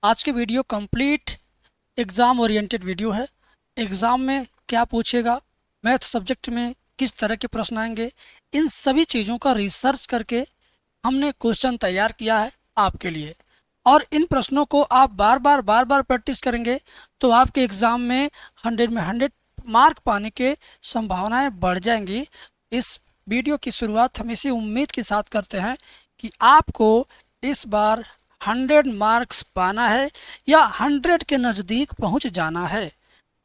आज की video complete exam oriented video है। एग्ज़ाम में क्या पूछेगा, मैथ सब्जेक्ट में किस तरह के प्रश्न आएंगे, इन सभी चीज़ों का रिसर्च करके हमने क्वेश्चन तैयार किया है आपके लिए। और इन प्रश्नों को आप बार बार प्रैक्टिस करेंगे तो आपके एग्ज़ाम में 100 में 100 मार्क पाने के संभावनाएं बढ़ जाएंगी। इस वीडियो की शुरुआत हम इसी उम्मीद के साथ करते हैं कि आपको इस बार 100 मार्क्स पाना है या 100 के नज़दीक पहुंच जाना है।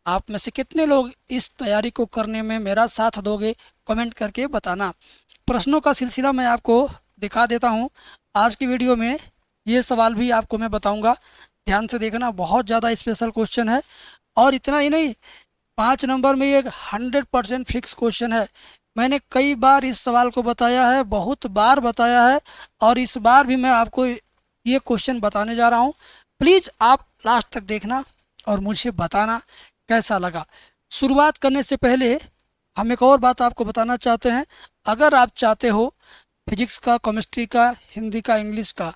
आप में से कितने लोग इस तैयारी को करने में मेरा साथ दोगे, कमेंट करके बताना। प्रश्नों का सिलसिला मैं आपको दिखा देता हूं। आज की वीडियो में ये सवाल भी आपको मैं बताऊंगा, ध्यान से देखना, बहुत ज़्यादा स्पेशल क्वेश्चन है। और इतना ही नहीं, 5 नंबर में ये 100% फिक्स क्वेश्चन है। मैंने कई बार इस सवाल को बताया है, बहुत बार बताया है, और इस बार भी मैं आपको ये क्वेश्चन बताने जा रहा हूँ। प्लीज़ आप लास्ट तक देखना और मुझे बताना कैसा लगा। शुरुआत करने से पहले हम एक और बात आपको बताना चाहते हैं। अगर आप चाहते हो फिजिक्स का, केमिस्ट्री का, हिंदी का, इंग्लिश का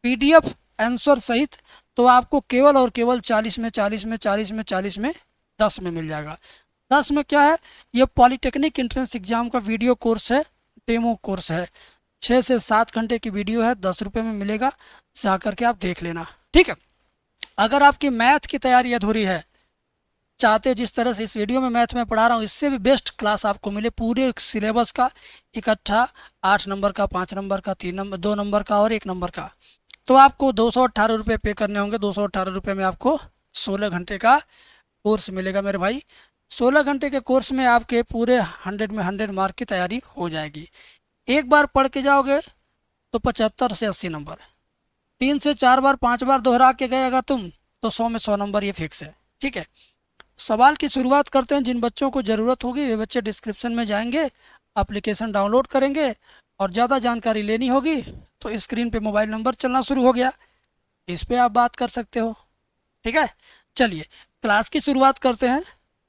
पीडीएफ आंसर सहित, तो आपको केवल और केवल 40 में 40 में 40 में 40 में 10 में मिल जाएगा। 10 में क्या है, ये पॉलिटेक्निक एंट्रेंस एग्जाम का वीडियो कोर्स है, डेमो कोर्स है। 6 से 7 घंटे की वीडियो है, 10 रुपये में मिलेगा, जा करके आप देख लेना, ठीक है। अगर आपकी मैथ की तैयारी अधूरी है, चाहते जिस तरह से इस वीडियो में मैथ में पढ़ा रहा हूँ इससे भी बेस्ट क्लास आपको मिले, पूरे सिलेबस का इकट्ठा, 8 नंबर का, 5 नंबर का, 3 नंबर, 2 नंबर का और 1 नंबर का, तो आपको 218 रुपये पे करने होंगे। 218 रुपये में आपको 16 घंटे का कोर्स मिलेगा मेरे भाई। 16 घंटे के कोर्स में आपके पूरे 100 में 100 मार्क की तैयारी हो जाएगी। एक बार पढ़ के जाओगे तो 75 से 80 नंबर, 3 से 4 बार 5 बार दोहरा के गए अगर तुम, तो 100 में 100 नंबर, ये फिक्स है, ठीक है। सवाल की शुरुआत करते हैं। जिन बच्चों को ज़रूरत होगी वे बच्चे डिस्क्रिप्शन में जाएंगे, एप्लीकेशन डाउनलोड करेंगे, और ज़्यादा जानकारी लेनी होगी तो स्क्रीन पे मोबाइल नंबर चलना शुरू हो गया, इस पे आप बात कर सकते हो, ठीक है। चलिए क्लास की शुरुआत करते हैं,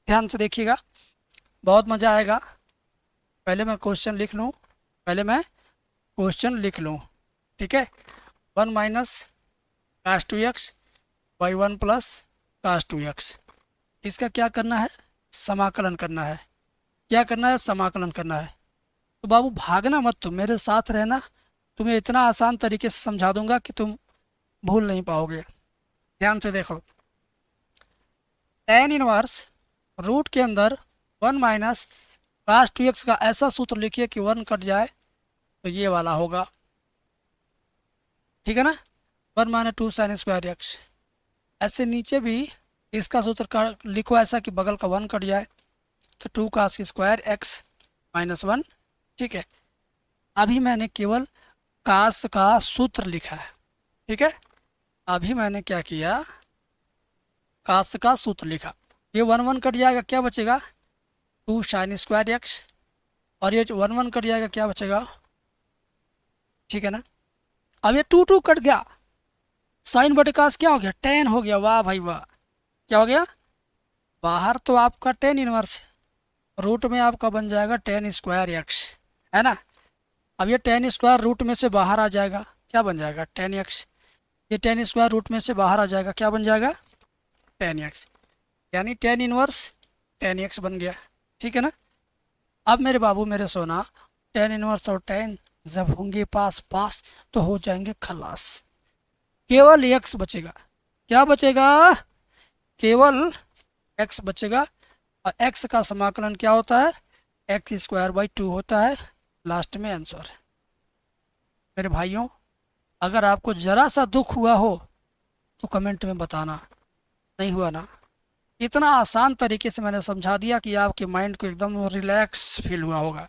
ध्यान से देखिएगा, बहुत मज़ा आएगा। पहले मैं क्वेश्चन लिख लूँ, ठीक है। 1 minus cos 2x by 1 plus cos 2x, इसका क्या करना है, समाकलन करना है। क्या करना है, समाकलन करना है। तो बाबू भागना मत, तुम मेरे साथ रहना, तुम्हें इतना आसान तरीके से समझा दूंगा कि तुम भूल नहीं पाओगे। ध्यान से देखो, tan इनवर्स रूट के अंदर 1 माइनस कास 2x का ऐसा सूत्र लिखिए कि 1 कट जाए तो ये वाला होगा, ठीक है ना। 1 माइनस 2 साइन स्क्वायर एक्स, ऐसे नीचे भी इसका सूत्र का लिखो ऐसा कि बगल का 1 कट जाए, तो 2 कास स्क्वायर एक्स माइनस 1, ठीक है। अभी मैंने केवल कास का सूत्र लिखा है, ठीक है। अभी मैंने क्या किया, कास का सूत्र लिखा, ये 1 1 कट जाएगा, क्या बचेगा, 2 साइन स्क्वायर एक्स, और ये 1 1 कट जाएगा, क्या बचेगा, ठीक है ना। अब ये 2 2 कट गया, साइन बटे कास क्या हो गया, tan हो गया। वाह भाई वाह, क्या हो गया, बाहर तो आपका tan इनवर्स, रूट में आपका बन जाएगा tan स्क्वायर एक्स, है ना। अब ये tan स्क्वायर रूट में से बाहर आ जाएगा, क्या बन जाएगा, tan एक्स। ये tan स्क्वायर रूट में से बाहर आ जाएगा, क्या बन जाएगा, tan एक्स, यानी tan इनवर्स tan एक्स बन गया, ठीक है ना। अब मेरे बाबू मेरे सोना, tan इनवर्स और tan जब होंगे पास पास तो हो जाएंगे खलास, केवल x बचेगा। क्या बचेगा, केवल x बचेगा। और x का समाकलन क्या होता है, एक्स स्क्वायर बाई 2 होता है, लास्ट में आंसर। मेरे भाइयों, अगर आपको ज़रा सा दुख हुआ हो तो कमेंट में बताना, नहीं हुआ ना। इतना आसान तरीके से मैंने समझा दिया कि आपके माइंड को एकदम रिलैक्स फील हुआ होगा।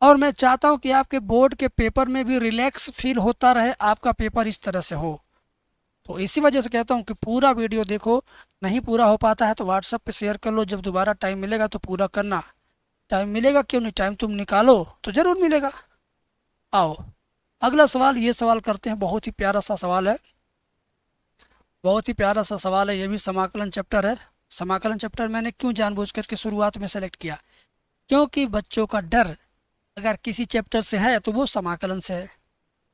और मैं चाहता हूँ कि आपके बोर्ड के पेपर में भी रिलैक्स फील होता रहे, आपका पेपर इस तरह से हो। तो इसी वजह से कहता हूँ कि पूरा वीडियो देखो, नहीं पूरा हो पाता है तो व्हाट्सएप पे शेयर कर लो, जब दोबारा टाइम मिलेगा तो पूरा करना। टाइम मिलेगा क्यों नहीं, टाइम तुम निकालो तो ज़रूर मिलेगा। आओ अगला सवाल, ये सवाल करते हैं, बहुत ही प्यारा सा सवाल है, बहुत ही प्यारा सा सवाल है। ये भी समाकलन चैप्टर है। समाकलन चैप्टर मैंने क्यों जानबूझ करके शुरुआत में सेलेक्ट किया, क्योंकि बच्चों का डर अगर किसी चैप्टर से है तो वो समाकलन से है।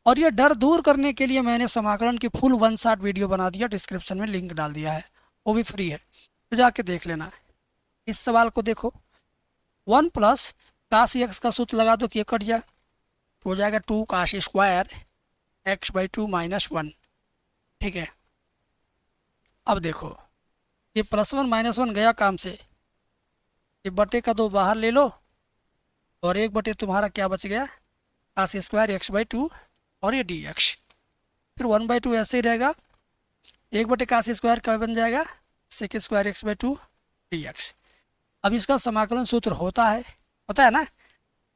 और ये डर दूर करने के लिए मैंने समाकलन की फुल वन शॉट वीडियो बना दिया, डिस्क्रिप्शन में लिंक डाल दिया है, वो भी फ्री है, तो जाके देख लेना है। इस सवाल को देखो, 1 प्लस काश एक्स का सूत्र लगा दो कि ये कट जाए, तो हो जाएगा 2 काश स्क्वायर x/2 - 1। ठीक है, अब देखो ये +1 -1 गया काम से, ये बटे का 2 बाहर ले लो और 1 बटे तुम्हारा क्या बच गया, काश स्क्वायर x/2 और ये dx। फिर 1/2 ऐसे ही रहेगा, 1 बटे काश स्क्वायर का बन जाएगा सेक स्क्वायर x/2 dx। अब इसका समाकलन सूत्र होता है ना,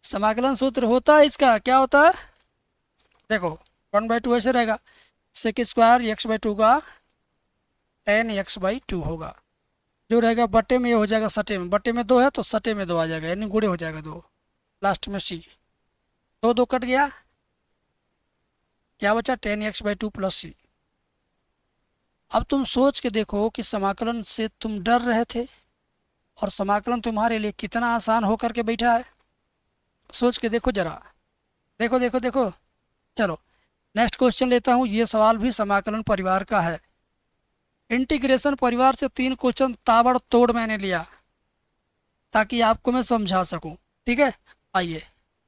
समाकलन सूत्र होता है इसका, क्या होता है देखो, 1/2 ऐसे रहेगा, सेक स्क्वायर x/2 का tan x/2 होगा, जो रहेगा बटे में ये हो जाएगा सटे में, बटे में 2 है तो सटे में 2 आ जाएगा, यानी गुणे हो जाएगा 2, लास्ट में c, 2 कट गया, क्या बचा tan x/2 + c। अब तुम सोच के देखो कि समाकलन से तुम डर रहे थे और समाकलन तुम्हारे लिए कितना आसान होकर के बैठा है, सोच के देखो जरा, देखो देखो देखो। चलो नेक्स्ट क्वेश्चन लेता हूँ, ये सवाल भी समाकलन परिवार का है। इंटीग्रेशन परिवार से 3 क्वेश्चन ताबड़तोड़ मैंने लिया ताकि आपको मैं समझा सकूं, ठीक है। आइए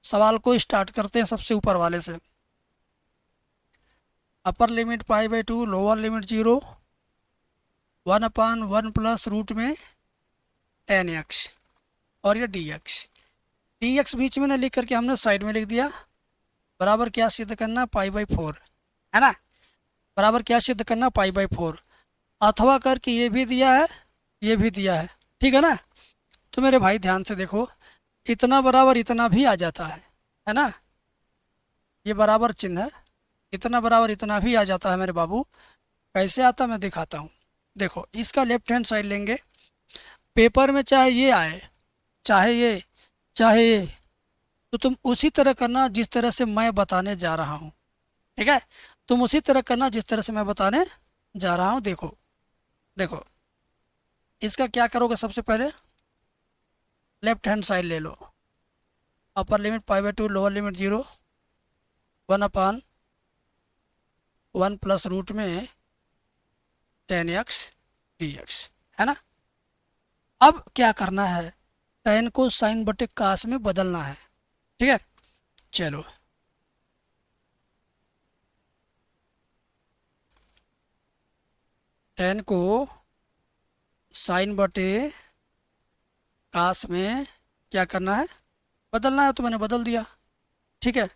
सवाल को स्टार्ट करते हैं सबसे ऊपर वाले से। Upper limit π/2, lower limit 0, 1/1 plus root में tan x और ये dx बीच में ना लिख करके हमने साइड में लिख दिया, बराबर क्या सिद्ध करना, π/4 है ना, बराबर क्या सिद्ध करना, π/4, अथवा करके ये भी दिया है ये भी दिया है, ठीक है ना। तो मेरे भाई ध्यान से देखो, इतना बराबर इतना भी आ जाता है ना, ये बराबर चिन्ह है, इतना बराबर इतना भी आ जाता है मेरे बाबू। कैसे आता मैं दिखाता हूँ, देखो इसका लेफ्ट हैंड साइड लेंगे, पेपर में चाहे ये आए चाहे ये, तो तुम उसी तरह करना जिस तरह से मैं बताने जा रहा हूँ, ठीक है, तुम उसी तरह करना जिस तरह से मैं बताने जा रहा हूँ। देखो देखो इसका क्या करोगे, सबसे पहले लेफ्ट हैंड साइड ले लो, upper limit π/2, lower limit 0, 1/1 plus root में tan x dx, है ना। अब क्या करना है, tan को साइन बटे कास में बदलना है, ठीक है। चलो tan को साइन बटे कास में क्या करना है, बदलना है, तो मैंने बदल दिया, ठीक है।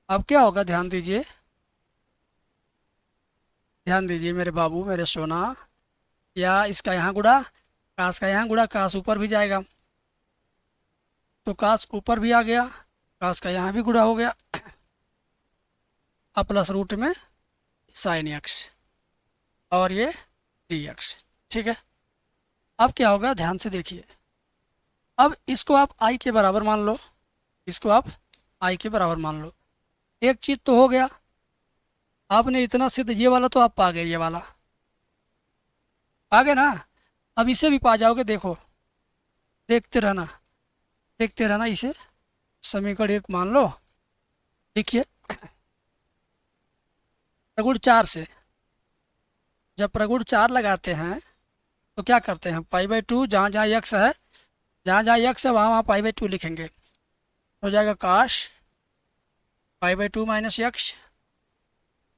अब क्या होगा, ध्यान दीजिए मेरे बाबू मेरे सोना, या इसका यहाँ गुड़ा, कास का यहाँ गुड़ा, कास ऊपर भी जाएगा तो कास ऊपर भी आ गया, कास का यहाँ भी गुड़ा हो गया, अब प्लस रूट में साइन x और ये dx, ठीक है। अब क्या होगा, ध्यान से देखिए, अब इसको आप i के बराबर मान लो, इसको आप i के बराबर मान लो, एक चीज़ तो हो गया, आपने इतना सिद्ध ये वाला तो आप पा गए, ये वाला आ गए ना, अब इसे भी पा जाओगे, देखो देखते रहना इसे, समीकरण 1 मान लो, देखिए प्रगुण 4 से, जब प्रगुण 4 लगाते हैं तो क्या करते हैं, π/2 जहाँ जहाँ x है, वहाँ π/2 लिखेंगे, हो जाएगा काश π/2 - x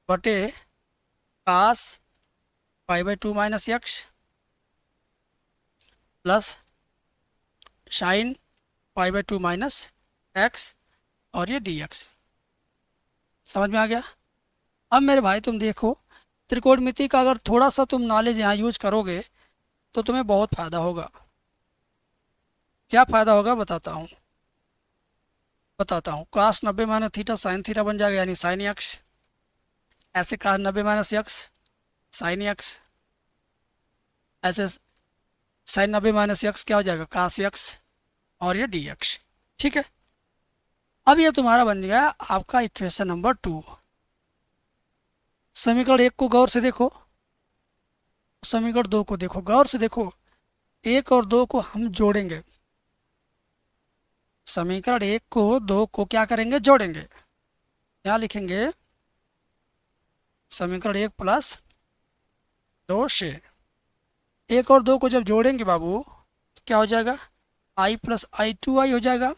बटे कास π/2 - x प्लस साइन π/2 - x और ये dx। समझ में आ गया। अब मेरे भाई तुम देखो, त्रिकोणमिति का अगर थोड़ा सा तुम नॉलेज यहाँ यूज करोगे तो तुम्हें बहुत फ़ायदा होगा। क्या फ़ायदा होगा बताता हूँ, कास 90 - थीटा साइन थीटा बन जाएगा, यानी साइन x, ऐसे कास 90 - x साइन x, ऐसे साइन 90 - x क्या हो जाएगा, कास x और ये dx, ठीक है। अब ये तुम्हारा बन गया आपका इक्वेशन नंबर 2। समीकरण 1 को गौर से देखो, समीकरण 2 को देखो, गौर से देखो, 1 और 2 को हम जोड़ेंगे, समीकरण 1 को 2 को क्या करेंगे, जोड़ेंगे। यहाँ लिखेंगे समीकरण 1 प्लस 2 से 1 और 2 को जब जोड़ेंगे बाबू तो क्या हो जाएगा, i प्लस आई 2i हो जाएगा।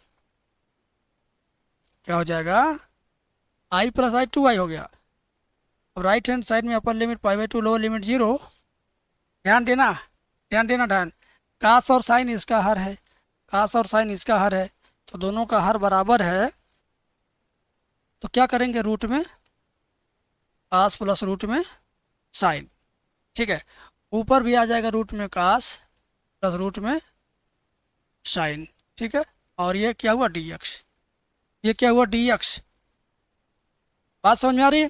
क्या हो जाएगा, i प्लस आई 2i हो गया। अब राइट हैंड साइड में upper limit pi by 2 lower limit 0। ध्यान देना, ध्यान देना, ध्यान। कास और साइन इसका हर है, कास और साइन इसका हर है, तो दोनों का हर बराबर है। तो क्या करेंगे, रूट में कास प्लस रूट में साइन, ठीक है। ऊपर भी आ जाएगा रूट में कास प्लस रूट में साइन, ठीक है। और ये क्या हुआ, डी एक्स, ये क्या हुआ, डी एक्स। बात समझ में आ रही है।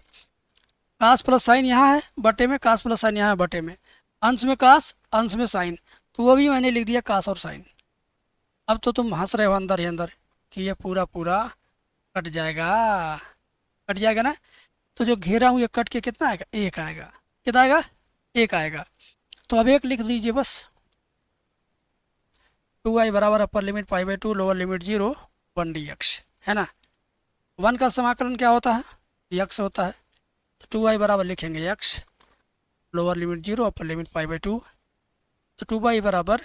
कास प्लस साइन यहाँ है बटे में, कास प्लस साइन यहाँ है बटे में, अंश में कास अंश में साइन, तो वो भी मैंने लिख दिया कास और साइन। अब तो तुम हंस रहे हो अंदर ही अंदर कि ये पूरा पूरा कट जाएगा, कट जाएगा ना। तो जो घेरा हूँ ये कट के कितना आएगा, 1 आएगा। कितना आएगा, 1 आएगा। तो अब 1 लिख दीजिए बस। 2i बराबर upper limit pi by 2 lower limit 0 1 D x, है ना। 1 का समाकलन क्या होता है, x होता है। तो 2i बराबर लिखेंगे x, lower limit 0 upper limit pi by 2। तो 2i बराबर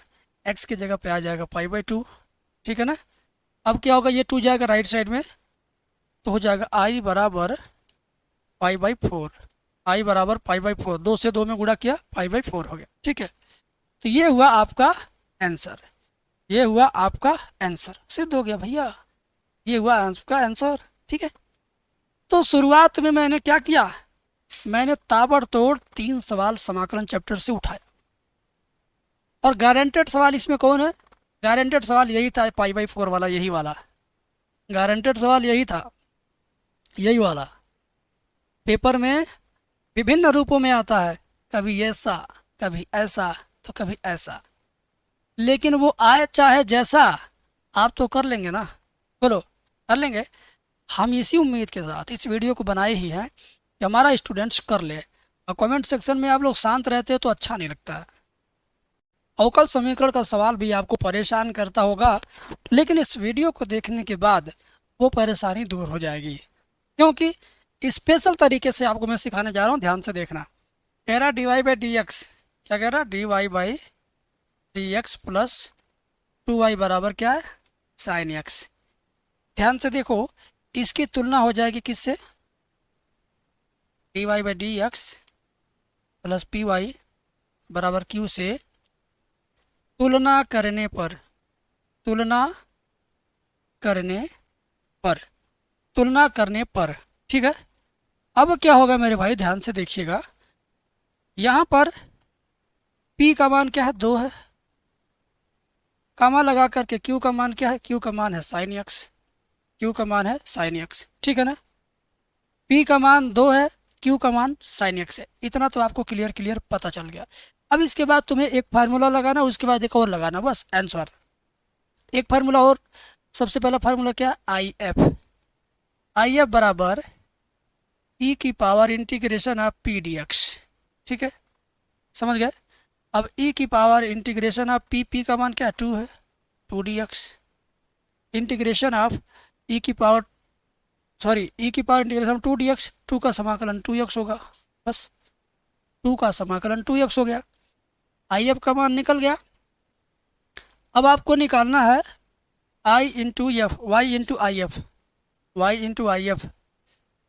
x की जगह पे आ जाएगा पाई बाई 2, ठीक है ना। अब क्या होगा, ये 2 जाएगा राइट साइड में, तो हो जाएगा i बराबर पाई बाई 4, i बराबर पाई बाई 4। 2 से 2 में गुणा किया, पाई बाई 4 हो गया, ठीक है। तो ये हुआ आपका आंसर, ये हुआ आपका आंसर, सिद्ध हो गया भैया, ये हुआ आपका आंसर, ठीक है। तो शुरुआत में मैंने क्या किया, मैंने ताबड़तोड़ 3 सवाल समाकलन चैप्टर से उठाया। और गारंटेड सवाल इसमें कौन है, गारंटेड सवाल यही था, पाई बाई 4 वाला, यही वाला गारंटेड सवाल यही था, यही वाला। पेपर में विभिन्न रूपों में आता है, कभी ऐसा कभी ऐसा तो कभी ऐसा, लेकिन वो आए चाहे जैसा, आप तो कर लेंगे ना, बोलो कर लेंगे। हम इसी उम्मीद के साथ इस वीडियो को बनाए ही हैं कि हमारा स्टूडेंट्स कर ले। और कमेंट सेक्शन में आप लोग शांत रहते हो तो अच्छा नहीं लगता है। अवकल समीकरण का सवाल भी आपको परेशान करता होगा, लेकिन इस वीडियो को देखने के बाद वो परेशानी दूर हो जाएगी, क्योंकि स्पेशल तरीके से आपको मैं सिखाने जा रहा हूँ। ध्यान से देखना। कह रहा d y by d x, क्या कह रहा, d y by d x plus 2y बराबर क्या है, साइन एक्स। ध्यान से देखो, इसकी तुलना हो जाएगी किससे, d y by d x plus p y बराबर क्यू से। तुलना करने पर, तुलना करने पर, तुलना करने पर, ठीक है। अब क्या होगा मेरे भाई, ध्यान से देखिएगा। यहाँ पर p का मान क्या है, 2 है, कामा लगा करके q का मान क्या है, q का मान है साइन एक्स, q का मान है साइन एक्स, ठीक है ना। p का मान 2 है, q का मान साइन एक्स है। इतना तो आपको क्लियर पता चल गया। अब इसके बाद तुम्हें एक फार्मूला लगाना, उसके बाद एक और लगाना, बस आंसर। एक फार्मूला और, सबसे पहला फार्मूला क्या है, आई एफ बराबर ई की power integration of P D x, ठीक है, समझ गए। अब ई की पावर इंटीग्रेशन ऑफ पी का मान क्या है, 2 है, 2 डी एक्स इंटीग्रेशन ऑफ ई की पावर ई की पावर इंटीग्रेशन 2 डी एक्स, 2 का समाकलन 2x होगा, बस 2 का समाकलन 2x हो गया। आई एफ का मान निकल गया। अब आपको निकालना है I into F, Y into I F, Y into I F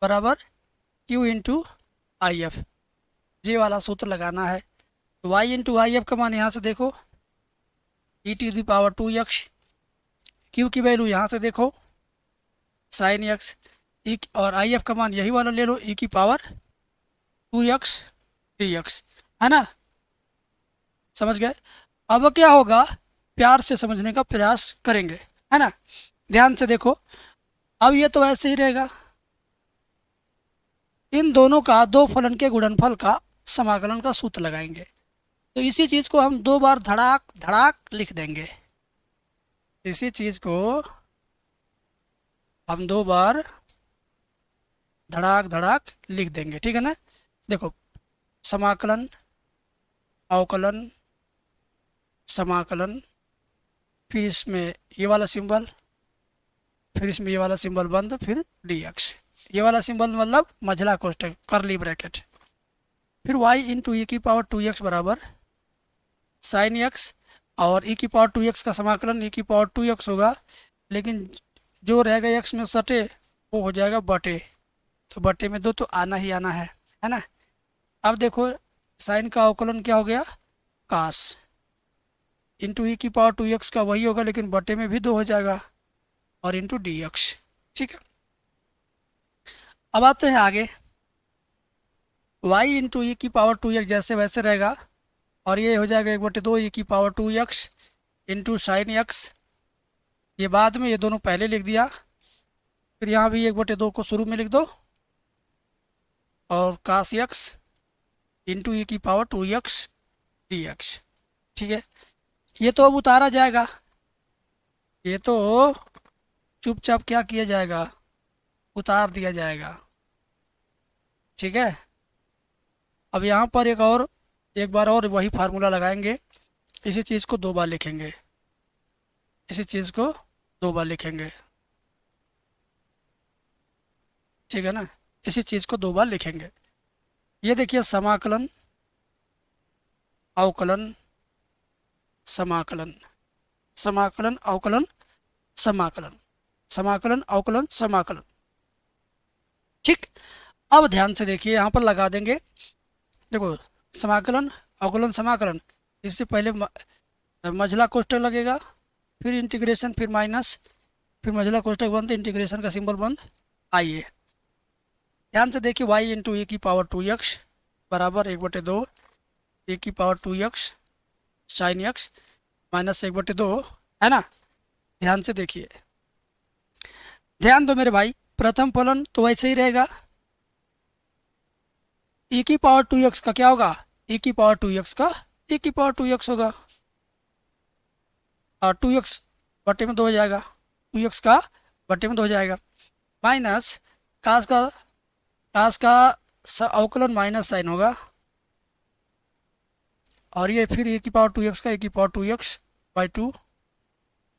बराबर क्यू इंटू आई एफ, ये वाला सूत्र लगाना है। तो वाई इंटू आई एफ का मान यहाँ से देखो, E T the power 2x, Q की वैल्यू यहाँ से देखो साइन एक्स, ई और आई एफ का मान यही वाला ले लो, ई की पावर 2x dx, है ना, समझ गए। अब क्या होगा, प्यार से समझने का प्रयास करेंगे, है ना। ध्यान से देखो, अब ये तो ऐसे ही रहेगा, इन दोनों का, दो फलन के गुणनफल का समाकलन का सूत्र लगाएंगे। तो इसी चीज़ को हम 2 बार धड़ाक धड़ाक लिख देंगे, इसी चीज़ को हम 2 बार धड़ाक धड़ाक लिख देंगे, ठीक है ना। देखो, समाकलन, अवकलन, समाकलन, फिर इसमें ये वाला सिंबल, फिर इसमें ये वाला सिंबल बंद, फिर dx, ये वाला सिंबल मतलब मझला कोष्ठक, करली ब्रैकेट, फिर y इंटू ई की पावर 2x बराबर साइन एक्स, और ई की पावर 2x का समाकलन ई की पावर 2x होगा, लेकिन जो रहेगा x में सटे वो हो जाएगा बटे, तो बटे में 2 तो आना ही आना है ना। अब देखो साइन का अवकलन क्या हो गया, कास इंटू ई की पावर 2x का वही होगा, लेकिन बटे में भी 2 हो जाएगा, और इंटू डी एक्स। ठीक है, अब आते हैं आगे, y इंटू ई की पावर 2x जैसे वैसे रहेगा, और ये हो जाएगा 1/2 ई की power 2x into sine x, ये बाद में, ये दोनों पहले लिख दिया, फिर यहाँ भी 1/2 को शुरू में लिख दो, और कास एक्स इंटू ई की पावर 2x dx। ठीक है, ये तो अब उतारा जाएगा, ये तो चुपचाप क्या किया जाएगा, उतार दिया जाएगा। ठीक है, अब यहाँ पर एक बार और वही फार्मूला लगाएंगे, इसी चीज़ को 2 बार लिखेंगे, इसी चीज़ को 2 बार लिखेंगे। ठीक है ना, इसी चीज़ को 2 बार लिखेंगे। ये देखिए समाकलन अवकलन समाकलन, समाकलन अवकलन समाकलन, समाकलन अवकलन समाकलन। ठीक, अब ध्यान से देखिए, यहाँ पर लगा देंगे, देखो समाकलन अवकलन समाकलन, इससे पहले मझला कोष्ठक लगेगा, फिर इंटीग्रेशन, फिर माइनस, फिर मझला कोष्ठक बंद, इंटीग्रेशन का सिंबल बंद। आइए ध्यान से देखिए, y इंटू ए की पावर 2x बराबर 1/2 ए की power 2x sine x minus 1/2 है ना। ध्यान से देखिए, ध्यान दो मेरे भाई, प्रथम फलन तो वैसे ही रहेगा, e की पावर 2x का क्या होगा, e की पावर 2x का e की पावर 2x होगा, और 2x बटे में 2 हो जाएगा, 2x का बटे में 2 हो जाएगा, माइनस कास का अवकलन माइनस साइन होगा, और ये फिर e की पावर 2x का e की पावर 2x बाई 2।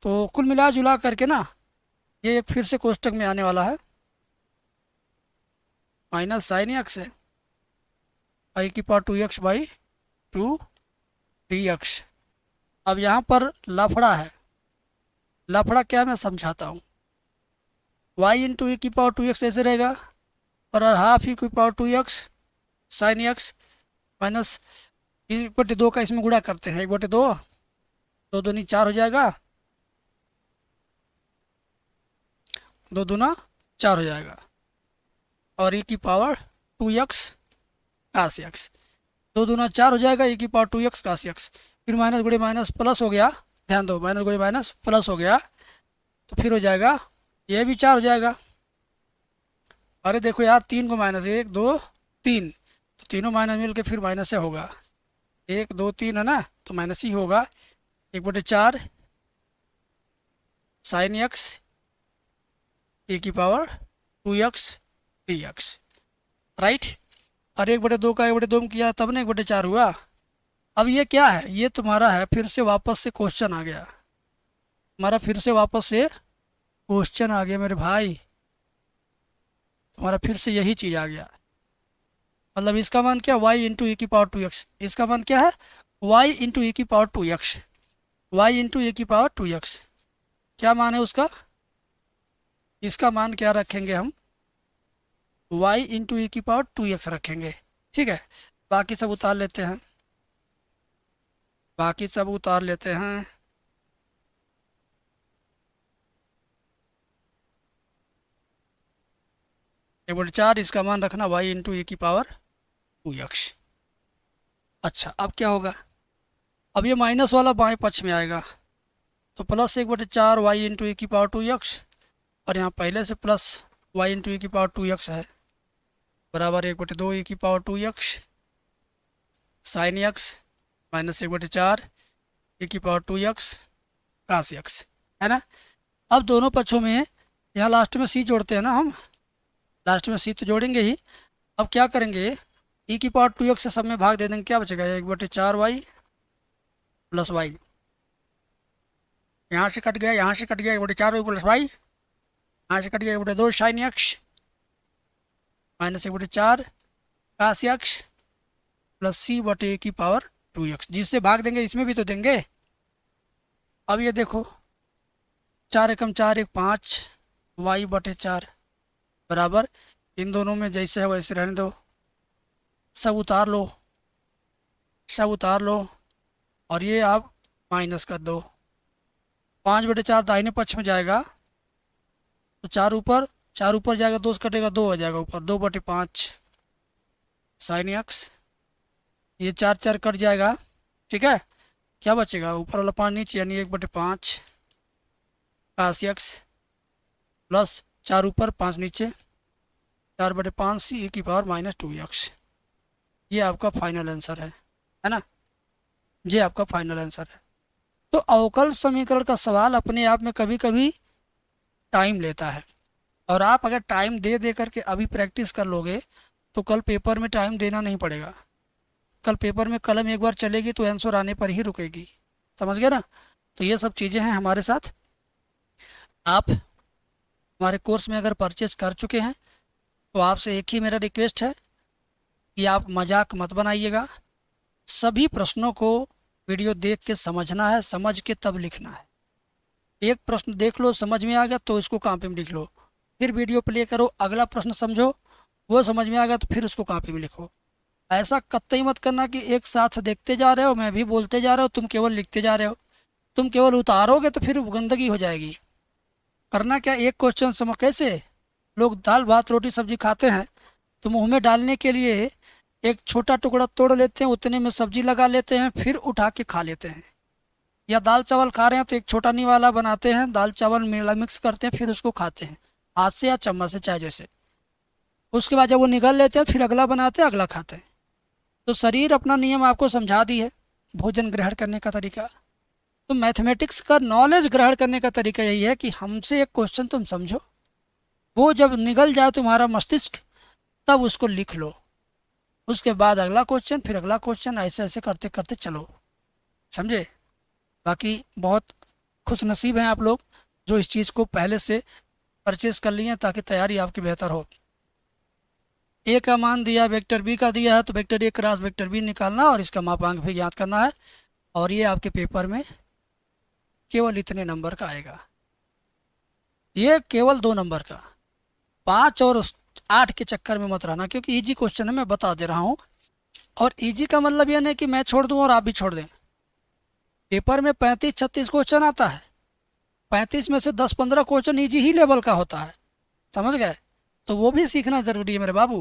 तो कुल मिला जुला करके ना, ये फिर से कोष्टक में आने वाला है, माइनस साइन एक्स है, e की पावर 2x बाई 2 dx। अब यहाँ पर लफड़ा है, लफड़ा क्या मैं समझाता हूँ, y इंटू ई की पावर 2x ऐसे रहेगा, और हाफ ई की power 2x sine x minus 1/2 का इसमें गुणा करते हैं, 1/2, 2 दूनी 4 हो जाएगा, 2 दूना 4 हो जाएगा, और e की पावर 2x कास एक्स, 2 दूना 4 हो जाएगा, e की पावर 2x कास एक्स, फिर माइनस गुणे माइनस प्लस हो गया, ध्यान दो माइनस गुणे माइनस प्लस हो गया, तो फिर हो जाएगा ये भी 4 हो जाएगा। अरे देखो यार, 3 को माइनस 1 2 3, तो तीनों माइनस मिल के फिर माइनस से होगा, 1 2 3 है ना, तो माइनस ही होगा, 1/4 साइन एक्स e की पावर 2x dx, राइट। और 1/2 का 1/2 में किया तब ना 1/4 हुआ। अब ये क्या है, ये तुम्हारा है, फिर से वापस से क्वेश्चन आ गया, हमारा फिर से वापस से क्वेश्चन आ गया मेरे भाई, हमारा फिर से यही चीज़ आ गया। मतलब इसका मान क्या, y इंटू ई की पावर 2x, इसका मान क्या है, y इंटू ई की पावर 2x, y इंटू ई की पावर 2x, क्या मान है उसका, इसका मान क्या रखेंगे हम, y इंटू ई की पावर 2x रखेंगे। ठीक है, बाकी सब उतार लेते हैं, बाकी सब उतार लेते हैं। एक बटे 4 इसका मान रखना y इंटू ई की पावर 2x। अच्छा, अब क्या होगा, अब ये माइनस वाला बाएं पक्ष में आएगा, तो प्लस 1/4 y इंटू ई की पावर 2x, और यहाँ पहले से प्लस y इंटू ई की पावर 2x है, बराबर 1/2 ई की power 2x sine x minus 1/4 ई की पावर 2x कास एक्स, है ना। अब दोनों पक्षों में यहाँ लास्ट में c जोड़ते हैं ना हम, लास्ट में c तो जोड़ेंगे ही। अब क्या करेंगे, e की पावर 2x से सब में भाग दे देंगे, क्या बचेगा 1/4 y प्लस वाई, यहाँ से कट गया, यहाँ से कट गया 1/4 y प्लस वाई, यहाँ से कट गया 1/2 साइन एक्स माइनस 1/4 कास एक्स प्लस सी बटे ए की पावर 2x, जिससे भाग देंगे इसमें भी तो देंगे। अब ये देखो 4 एकम 4 एक 5 वाई बटे 4 बराबर, इन दोनों में जैसे है वैसे रहने दो, सब उतार लो, सब उतार लो और ये आप माइनस कर दो। 5/4 दाहिने पक्ष में जाएगा तो 4 ऊपर जाएगा, 2 से कटेगा 2 हो जाएगा ऊपर, 2/5 साइन एक्स, ये 4 कट जाएगा। ठीक है, क्या बचेगा, ऊपर वाला 5 नीचे, यानी 1/5 काश एक्स प्लस 4 ऊपर 5 नीचे, 4/5 सी की पावर -2x। ये आपका फाइनल आंसर है ना, ये आपका फाइनल आंसर है। तो अवकल समीकरण का सवाल अपने आप में कभी कभी टाइम लेता है, और आप अगर टाइम दे दे करके अभी प्रैक्टिस कर लोगे तो कल पेपर में टाइम देना नहीं पड़ेगा। कल पेपर में कलम एक बार चलेगी तो आंसर आने पर ही रुकेगी, समझ गए ना। तो ये सब चीज़ें हैं हमारे साथ। आप हमारे कोर्स में अगर परचेज कर चुके हैं तो आपसे एक ही मेरा रिक्वेस्ट है कि आप मजाक मत बनाइएगा। सभी प्रश्नों को वीडियो देख के समझना है, समझ के तब लिखना है। एक प्रश्न देख लो, समझ में आ गया तो इसको कॉपी में लिख लो, फिर वीडियो प्ले करो, अगला प्रश्न समझो, वो समझ में आ गया तो फिर उसको कॉपी में लिखो। ऐसा कतई मत करना कि एक साथ देखते जा रहे हो, मैं भी बोलते जा रहा हूँ, तुम केवल लिखते जा रहे हो। तुम केवल उतारोगे तो फिर गंदगी हो जाएगी। करना क्या, एक क्वेश्चन समझ, कैसे लोग दाल भात रोटी सब्जी खाते हैं तो मुंह में डालने के लिए एक छोटा टुकड़ा तोड़ लेते हैं, उतने में सब्जी लगा लेते हैं, फिर उठा के खा लेते हैं। या दाल चावल खा रहे हैं तो एक छोटा नी वाला बनाते हैं, दाल चावल मिला मिक्स करते हैं, फिर उसको खाते हैं हाथ से या चम्मच से, चाहे जैसे। उसके बाद जब वो निगल लेते हैं फिर अगला बनाते हैं, अगला खाते हैं। तो शरीर अपना नियम आपको समझा दी है, भोजन ग्रहण करने का तरीका। तो मैथमेटिक्स का नॉलेज ग्रहण करने का तरीका यही है कि हमसे एक क्वेश्चन तुम समझो, वो जब निगल जाए तुम्हारा मस्तिष्क तब उसको लिख लो, उसके बाद अगला क्वेश्चन, फिर अगला क्वेश्चन, ऐसे ऐसे करते करते चलो, समझे। बाकी बहुत खुशनसीब हैं आप लोग जो इस चीज़ को पहले से परचेज कर लिए हैं, ताकि तैयारी आपकी बेहतर हो। ए का मान दिया, वेक्टर बी का दिया है, तो vector A cross vector B निकालना और इसका मापांक भी ज्ञात करना है। और ये आपके पेपर में केवल इतने नंबर का आएगा, ये केवल 2 नंबर का। 5 और 8 के चक्कर में मत रहना, क्योंकि इजी क्वेश्चन है, मैं बता दे रहा हूँ। और इजी का मतलब यह नहीं कि मैं छोड़ दूँ और आप भी छोड़ दें। पेपर में 35-36 क्वेश्चन आता है, 35 में से 10-15 क्वेश्चन इजी ही लेवल का होता है, समझ गए। तो वो भी सीखना ज़रूरी है मेरे बाबू।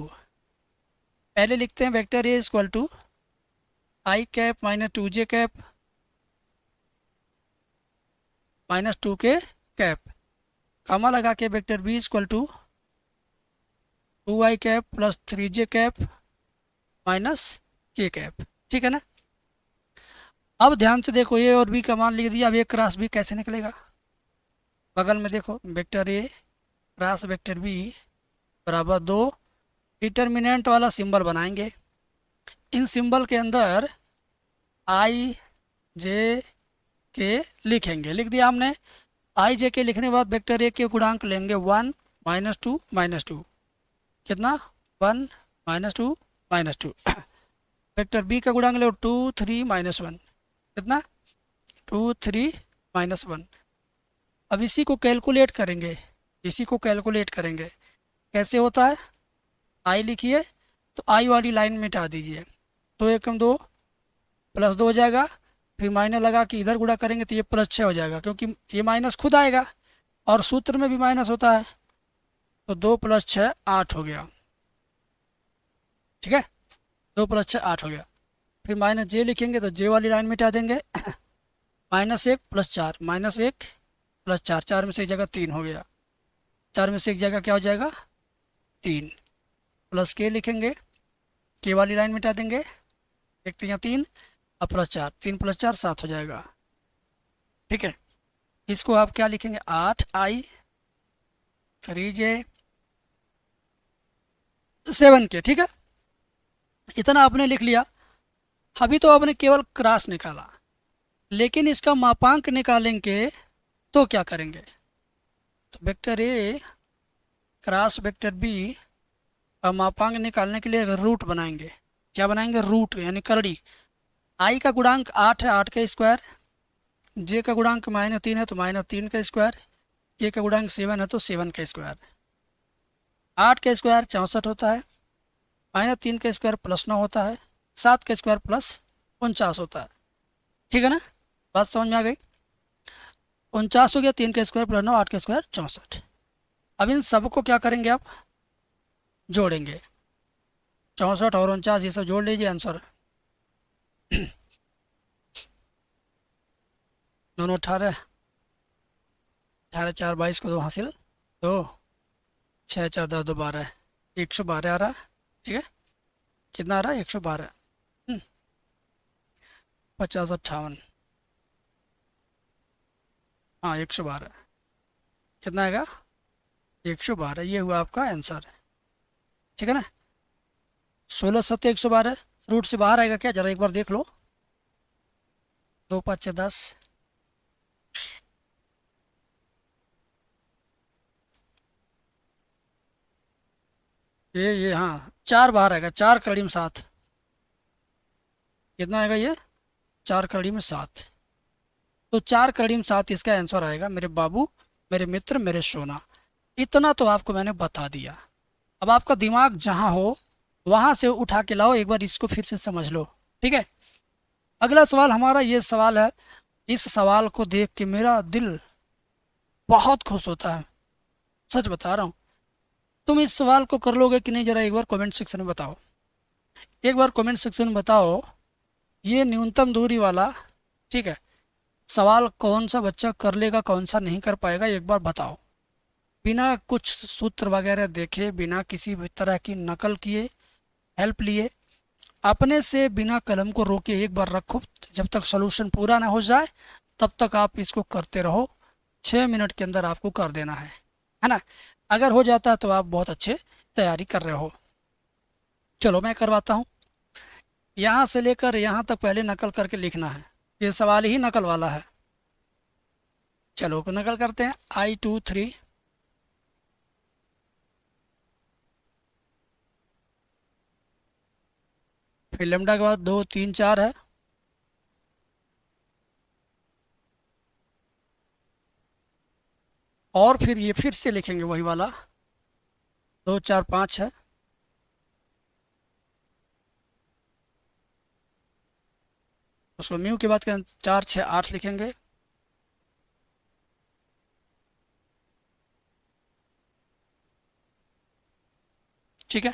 पहले लिखते हैं vector A equal to i cap minus 2j cap minus 2k cap, comma लगा के vector B equal to 2i cap plus 3j cap minus k cap. ठीक है ना। अब ध्यान से देखो, ए और बी का मान लिख दिया। अब ए क्रॉस बी कैसे निकलेगा, बगल में देखो, vector A cross vector B बराबर 2 डिटर्मिनेंट वाला सिंबल बनाएंगे। इन सिंबल के अंदर आई जे के लिखेंगे, लिख दिया हमने। आई जे के लिखने के बाद वेक्टर ए के गुणांक लेंगे 1 -2 -2, कितना 1 -2 -2। वेक्टर बी का गुणांक लो 2 3 -1, कितना 2 3 -1। अब इसी को कैलकुलेट करेंगे, इसी को कैलकुलेट करेंगे। कैसे होता है, आई लिखिए तो आई वाली लाइन मिटा दीजिए, 2 एकम 2 प्लस 2 हो जाएगा, फिर माइनस लगा कि इधर गुणा करेंगे तो ये +6 हो जाएगा, क्योंकि ये माइनस खुद आएगा और सूत्र में भी माइनस होता है। तो 2 + 6 8 हो गया। ठीक है, 2 + 6 8 हो गया। फिर माइनस जे लिखेंगे तो जे वाली लाइन मिटा देंगे। -1 + 4 -1 + 4, 4 में से एक जगह 3 हो गया, 4 में से एक जगह क्या हो जाएगा 3, प्लस के लिखेंगे, के वाली लाइन मिटा देंगे, देखते हैं 3 और +4, 3 + 4 7 हो जाएगा। ठीक है, इसको आप क्या लिखेंगे 8i 3j 7k। ठीक है, इतना आपने लिख लिया। अभी तो आपने केवल क्रॉस निकाला, लेकिन इसका मापांक निकालेंगे तो क्या करेंगे, तो vector A cross vector B का मापांक निकालने के लिए रूट बनाएंगे। क्या बनाएंगे, रूट यानी करड़ी। आई का गुणांक 8 है, 8 का स्क्वायर। जे का गुणांक -3 है तो -3 का स्क्वायर। के का गुणांक 7 है तो 7 का स्क्वायर। 8 का स्क्वायर 64 होता है, -3 का स्क्वायर +9 होता है, 7 का स्क्वायर +49 होता है। ठीक है ना, बात समझ में आ गई। 49 हो गया, 3 का स्क्वायर +9, 8 का स्क्वायर 64। अब इन सबको क्या करेंगे आप, जोड़ेंगे। 64 और 49 ये सब जोड़ लीजिए, आंसर दोनों 18, 18 4 22 को 2 हासिल, 2 6 4 10 2 12, 112 आ रहा है। ठीक है, कितना आ रहा है, 112। 50 58, हाँ 112, कितना आएगा, 112। ये हुआ आपका आंसर। ठीक है ना, 16 7 112 रूट से बाहर आएगा क्या, जरा एक बार देख लो। 2 5 6 10, ये हाँ 4 बाहर आएगा, 4 कड़ी में 7, कितना आएगा ये, 4 कड़ी में 7। तो 4 कड़ी में 7 इसका आंसर आएगा मेरे बाबू, मेरे मित्र, मेरे सोना। इतना तो आपको मैंने बता दिया। अब आपका दिमाग जहाँ हो वहाँ से उठा के लाओ, एक बार इसको फिर से समझ लो। ठीक है, अगला सवाल हमारा ये सवाल है। इस सवाल को देख के मेरा दिल बहुत खुश होता है, सच बता रहा हूँ। तुम इस सवाल को कर लोगे कि नहीं, जरा एक बार कमेंट सेक्शन में बताओ। एक बार कमेंट सेक्शन में बताओ, ये न्यूनतम दूरी वाला, ठीक है, सवाल कौन सा बच्चा कर लेगा, कौन सा नहीं कर पाएगा, एक बार बताओ। बिना कुछ सूत्र वगैरह देखे, बिना किसी भी तरह की नकल किए, हेल्प लिए, अपने से बिना कलम को रोके एक बार रखो। जब तक सॉल्यूशन पूरा ना हो जाए तब तक आप इसको करते रहो। 6 मिनट के अंदर आपको कर देना है ना। अगर हो जाता है तो आप बहुत अच्छे तैयारी कर रहे हो। चलो मैं करवाता हूँ। यहाँ से लेकर यहाँ तक पहले नकल करके लिखना है, ये सवाल ही नकल वाला है। चलो नकल करते हैं। I2 3, फिर लेमडा के बाद 2 3 4 है, और फिर ये फिर से लिखेंगे वही वाला 2 4 5 है, उसको म्यू के बाद 4 6 8 लिखेंगे। ठीक है,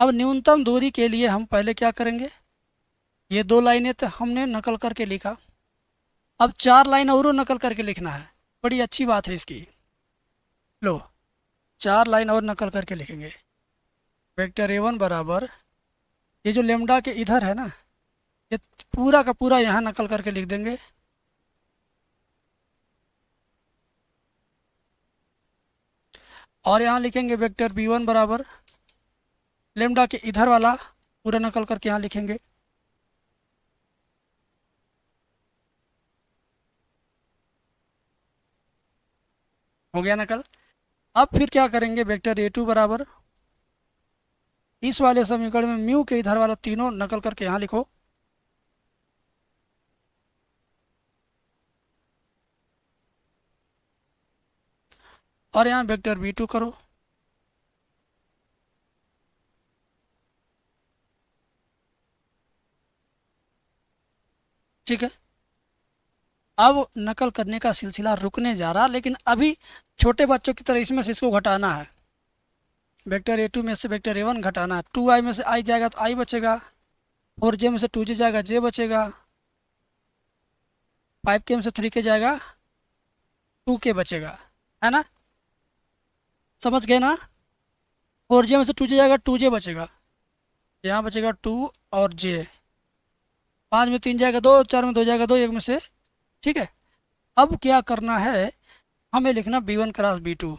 अब न्यूनतम दूरी के लिए हम पहले क्या करेंगे, ये 2 लाइनें तो हमने नकल करके लिखा, अब 4 लाइन और नकल करके लिखना है। बड़ी अच्छी बात है इसकी। लो 4 लाइन और नकल करके लिखेंगे। वेक्टर A1 बराबर, ये जो लेमडा के इधर है ना, ये पूरा का पूरा यहाँ नकल करके लिख देंगे। और यहाँ लिखेंगे वेक्टर B1 बराबर, लेमडा के इधर वाला पूरा नकल करके यहाँ लिखेंगे। हो गया नकल। अब फिर क्या करेंगे, वेक्टर A2 बराबर, इस वाले समीकरण में म्यू के इधर वाला तीनों नकल करके यहाँ लिखो। और यहाँ वेक्टर B2 करो। ठीक है, अब नकल करने का सिलसिला रुकने जा रहा, लेकिन अभी छोटे बच्चों की तरह इसमें से इसको घटाना है। वेक्टर A2 में से वेक्टर A1 घटाना है। 2i में से i जाएगा तो i बचेगा, 4j में से 2j जाएगा j बचेगा, 5k में से 3k जाएगा 2k बचेगा, है ना, समझ गए ना। 4j में से 2j जाएगा 2j बचेगा, यहाँ बचेगा 2 और j, 5 में 3 जाएगा 2, 4 में 2 जाएगा 2, 1 में से। ठीक है, अब क्या करना है, हमें लिखना B1 क्रॉस B2।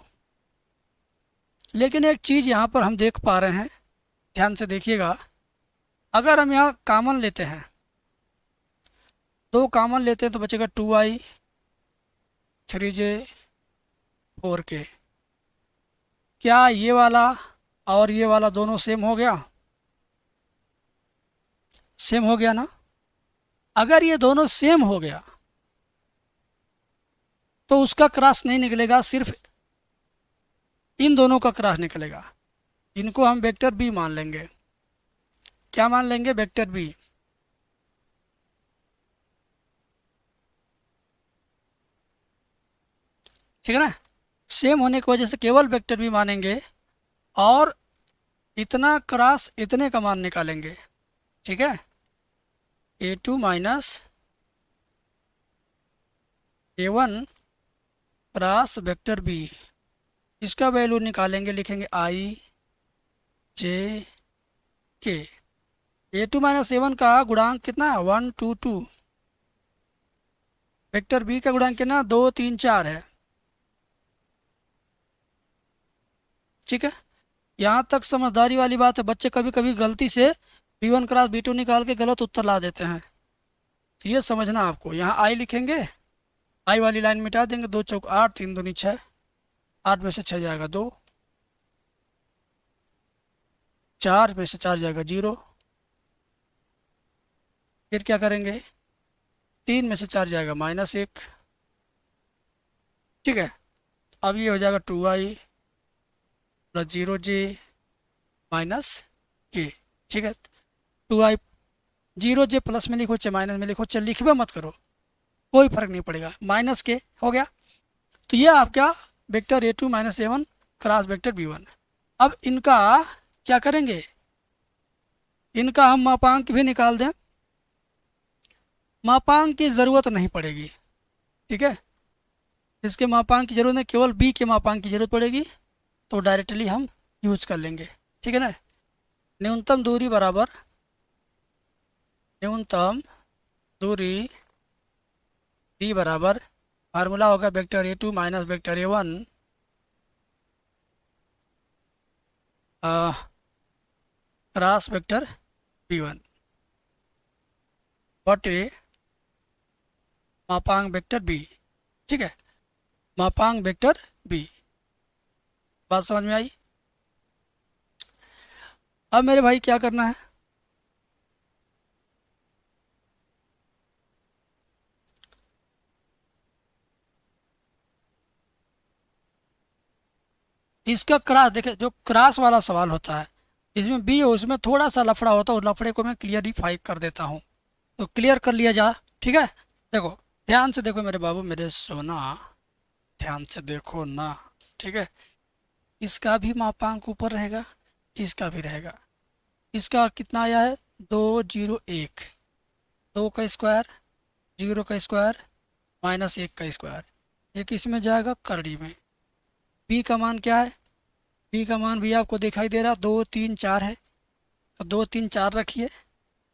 लेकिन एक चीज़ यहाँ पर हम देख पा रहे हैं, ध्यान से देखिएगा। अगर हम यहाँ कॉमन लेते हैं, 2 कॉमन लेते हैं तो बचेगा 2i 3j 4k। क्या ये वाला और ये वाला दोनों सेम हो गया, सेम हो गया ना। अगर ये दोनों सेम हो गया तो उसका क्रॉस नहीं निकलेगा, सिर्फ इन दोनों का क्रॉस निकलेगा। इनको हम वेक्टर बी मान लेंगे। क्या मान लेंगे? Vector B. ठीक है ना। सेम होने की वजह से केवल वेक्टर बी मानेंगे और इतना क्रॉस इतने का मान निकालेंगे। ठीक है, A2 minus A1 cross vector B, इसका वैल्यू निकालेंगे, लिखेंगे I J K। A2 minus A1 का गुणांक कितना है? 1 2 2। वेक्टर बी का गुणांक कितना? 2 3 4 है। ठीक है, यहाँ तक समझदारी वाली बात है। बच्चे कभी कभी गलती से B1 क्रॉस B2 निकाल के गलत उत्तर ला देते हैं, तो ये समझना आपको। यहाँ आई लिखेंगे, आई वाली लाइन मिटा देंगे। 2 चौक 8, 3 दूनी 6, 8 में से 6 जाएगा 2, 4 में से 4 जाएगा 0। फिर क्या करेंगे? 3 में से 4 जाएगा -1। ठीक है, अब ये हो जाएगा 2i प्लस 0j माइनस के। ठीक है, 2i 0j प्लस में लिखो चाहे माइनस में लिखो, चाहे लिखबे मत करो, कोई फर्क नहीं पड़ेगा। माइनस के हो गया। तो ये आपका vector A2 minus A1 cross vector B1। अब इनका क्या करेंगे? इनका हम मापांक भी निकाल दें। मापांक की ज़रूरत नहीं पड़ेगी। ठीक है, इसके मापांक की जरूरत नहीं, केवल बी के मापांक की जरूरत पड़ेगी, तो डायरेक्टली हम यूज कर लेंगे। ठीक है ना। न्यूनतम दूरी बराबर न्यूनतम दूरी डी बराबर फार्मूला होगा vector A2 minus vector A1 cross vector B1 बटे मापांक वेक्टर बी। ठीक है, मापांक वेक्टर बी। बात समझ में आई? अब मेरे भाई क्या करना है? इसका क्रॉस देखे, जो क्रॉस वाला सवाल होता है इसमें बी हो, उसमें थोड़ा सा लफड़ा होता है, उस लफड़े को मैं क्लियरिफाई कर देता हूँ, तो क्लियर कर लिया जा। ठीक है, देखो ध्यान से देखो मेरे बाबू, मेरे सोना, ध्यान से देखो ना। ठीक है, इसका भी मापांक ऊपर रहेगा, इसका भी रहेगा। इसका कितना आया है? 2 0 1, 2 का स्क्वायर, 0 का स्क्वायर माइनस 1 का स्क्वायर, ये किस में जाएगा? करड़ी में। बी का मान क्या है? बी का मान भी आपको दिखाई दे रहा, 2 3 4 है, तो 2 3 4 रखिए,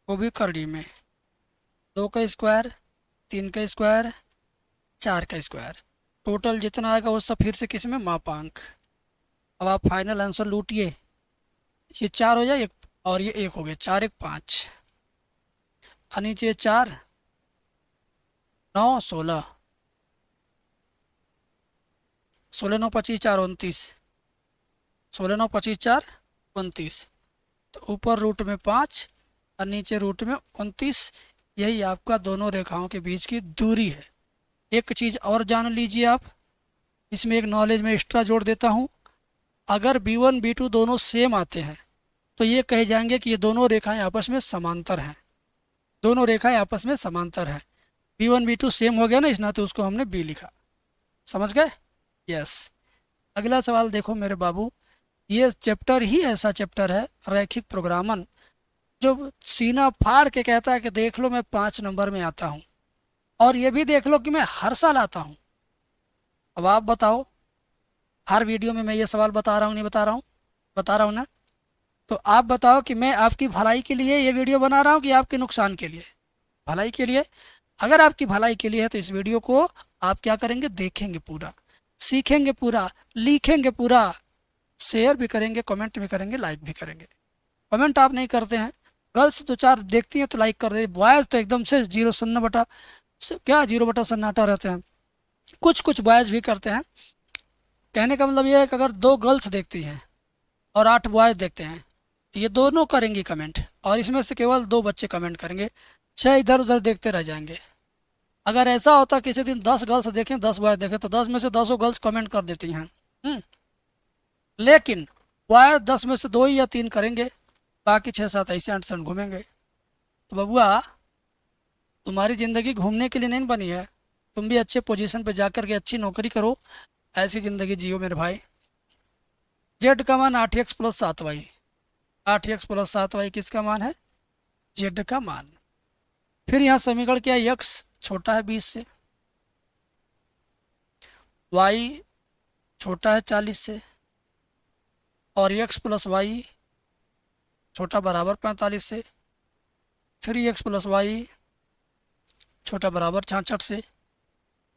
वो भी करड़ी में। 2 का स्क्वायर, 3 का स्क्वायर, 4 का स्क्वायर, टोटल जितना आएगा वो सब फिर से किस में? मापांक। अब आप फाइनल आंसर लूटिए। ये 4 हो जाए और ये 1 हो गया, 4 1 5, नीचे 4 9 16, 16 9 25 4 29, 16 9 25 4 29, तो ऊपर रूट में 5 और नीचे रूट में 29। यही आपका दोनों रेखाओं के बीच की दूरी है। एक चीज़ और जान लीजिए आप, इसमें एक नॉलेज में एक्स्ट्रा जोड़ देता हूँ। अगर B1 B2 दोनों सेम आते हैं तो ये कहे जाएंगे कि ये दोनों रेखाएं आपस में समांतर हैं, दोनों रेखाएं आपस में समांतर हैं। B1 B2 सेम हो गया ना, इस नाते उसको हमने B लिखा। समझ गए? यस। अगला सवाल देखो मेरे बाबू, ये चैप्टर ही ऐसा चैप्टर है रैखिक प्रोग्रामन, जो सीना फाड़ के कहता है कि देख लो मैं 5 नंबर में आता हूँ, और ये भी देख लो कि मैं हर साल आता हूँ। अब आप बताओ, हर वीडियो में मैं ये सवाल बता रहा हूँ नहीं बता रहा हूँ? बता रहा हूँ ना। तो आप बताओ कि मैं आपकी भलाई के लिए ये वीडियो बना रहा हूँ कि आपके नुकसान के लिए? भलाई के लिए। अगर आपकी भलाई के लिए है तो इस वीडियो को आप क्या करेंगे? देखेंगे पूरा, सीखेंगे पूरा, लिखेंगे पूरा, शेयर भी करेंगे, कमेंट भी करेंगे, लाइक भी करेंगे। कमेंट आप नहीं करते हैं, गर्ल्स 2 4 देखती हैं तो लाइक कर दे, बॉयज़ तो एकदम से 0 रहते हैं। कुछ कुछ बॉयज़ भी करते हैं। कहने का मतलब ये है कि अगर 2 गर्ल्स देखती हैं और 8 बॉयज़ देखते हैं तो ये दोनों करेंगी कमेंट, और इसमें से केवल 2 बच्चे कमेंट करेंगे, 6 इधर उधर देखते रह जाएंगे। अगर ऐसा होता किसी दिन 10 गर्ल्स देखें 10 बॉय देखें तो 10 में से 10 गर्ल्स कमेंट कर देती हैं। लेकिन बॉय 10 में से 2 या 3 करेंगे, बाकी 6-7 ऐसे अंट संट घूमेंगे। तो बबुआ, तुम्हारी ज़िंदगी घूमने के लिए नहीं बनी है, तुम भी अच्छे पोजीशन पे जाकर के अच्छी नौकरी करो, ऐसी ज़िंदगी जियो मेरे भाई। जेड का मान 8x plus 7y, 8x plus 7y किसका मान है? जेड का मान। फिर यहाँ समीकरण क्या है? x छोटा है 20 से, y छोटा है 40 से, और x प्लस वाई छोटा बराबर 45 से, 3x प्लस वाई छोटा बराबर 66 से,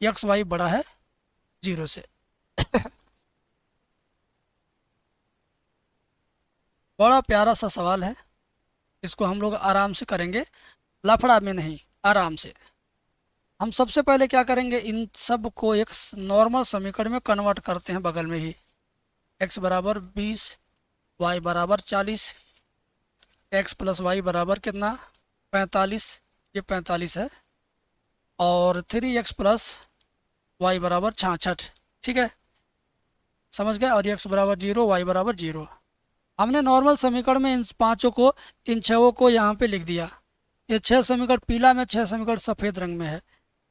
एक्स वाई बड़ा है 0 से। बड़ा प्यारा सा सवाल है, इसको हम लोग आराम से करेंगे, लफड़ा में नहीं, आराम से। हम सबसे पहले क्या करेंगे, इन सब को एक नॉर्मल समीकरण में कन्वर्ट करते हैं बगल में ही। x बराबर 20, y बराबर 40, x प्लस वाई बराबर कितना? 45, ये 45 है, और 3x प्लस वाई बराबर 66। ठीक है, समझ गए? और x बराबर 0, y बराबर 0। हमने नॉर्मल समीकरण में इन पांचों को, इन छहों को यहाँ पे लिख दिया। ये 6 समीकरण पीला में, 6 समीकरण सफ़ेद रंग में है।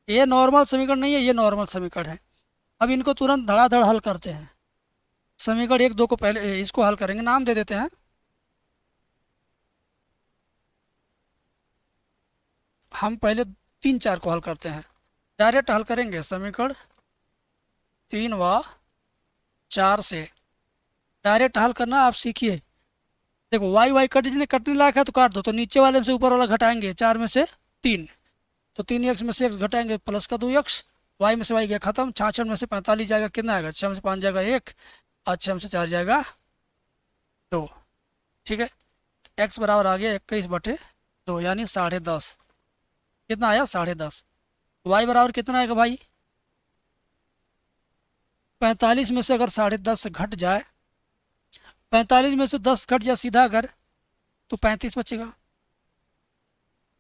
ये नॉर्मल समीकरण नहीं है, ये नॉर्मल समीकरण है। अब इनको तुरंत धड़ाधड़ हल करते हैं। समीकरण 1, 2 को पहले इसको हल करेंगे, नाम दे देते हैं। हम पहले 3, 4 को हल करते हैं, डायरेक्ट हल करेंगे। समीकरण 3 व 4 से डायरेक्ट हल करना आप सीखिए। देखो वाई कटने लायक है तो काट दो, तो नीचे वाले में से ऊपर वाला घटाएंगे, 4 में से 3, तो 3x में से x घटाएंगे, प्लस का 2x, y में से y गया खत्म, 66 में से 45 जाएगा, कितना आएगा? 6 में से 5 जाएगा 1, और 6 में से 4 जाएगा 2। ठीक है, x बराबर आ गया 21/2, यानी 10.5। कितना आया? 10.5। y बराबर कितना आएगा भाई? 45 में से अगर 10.5 घट जाए, 45 में से 10 घट जाए सीधा अगर, तो 35 बचेगा,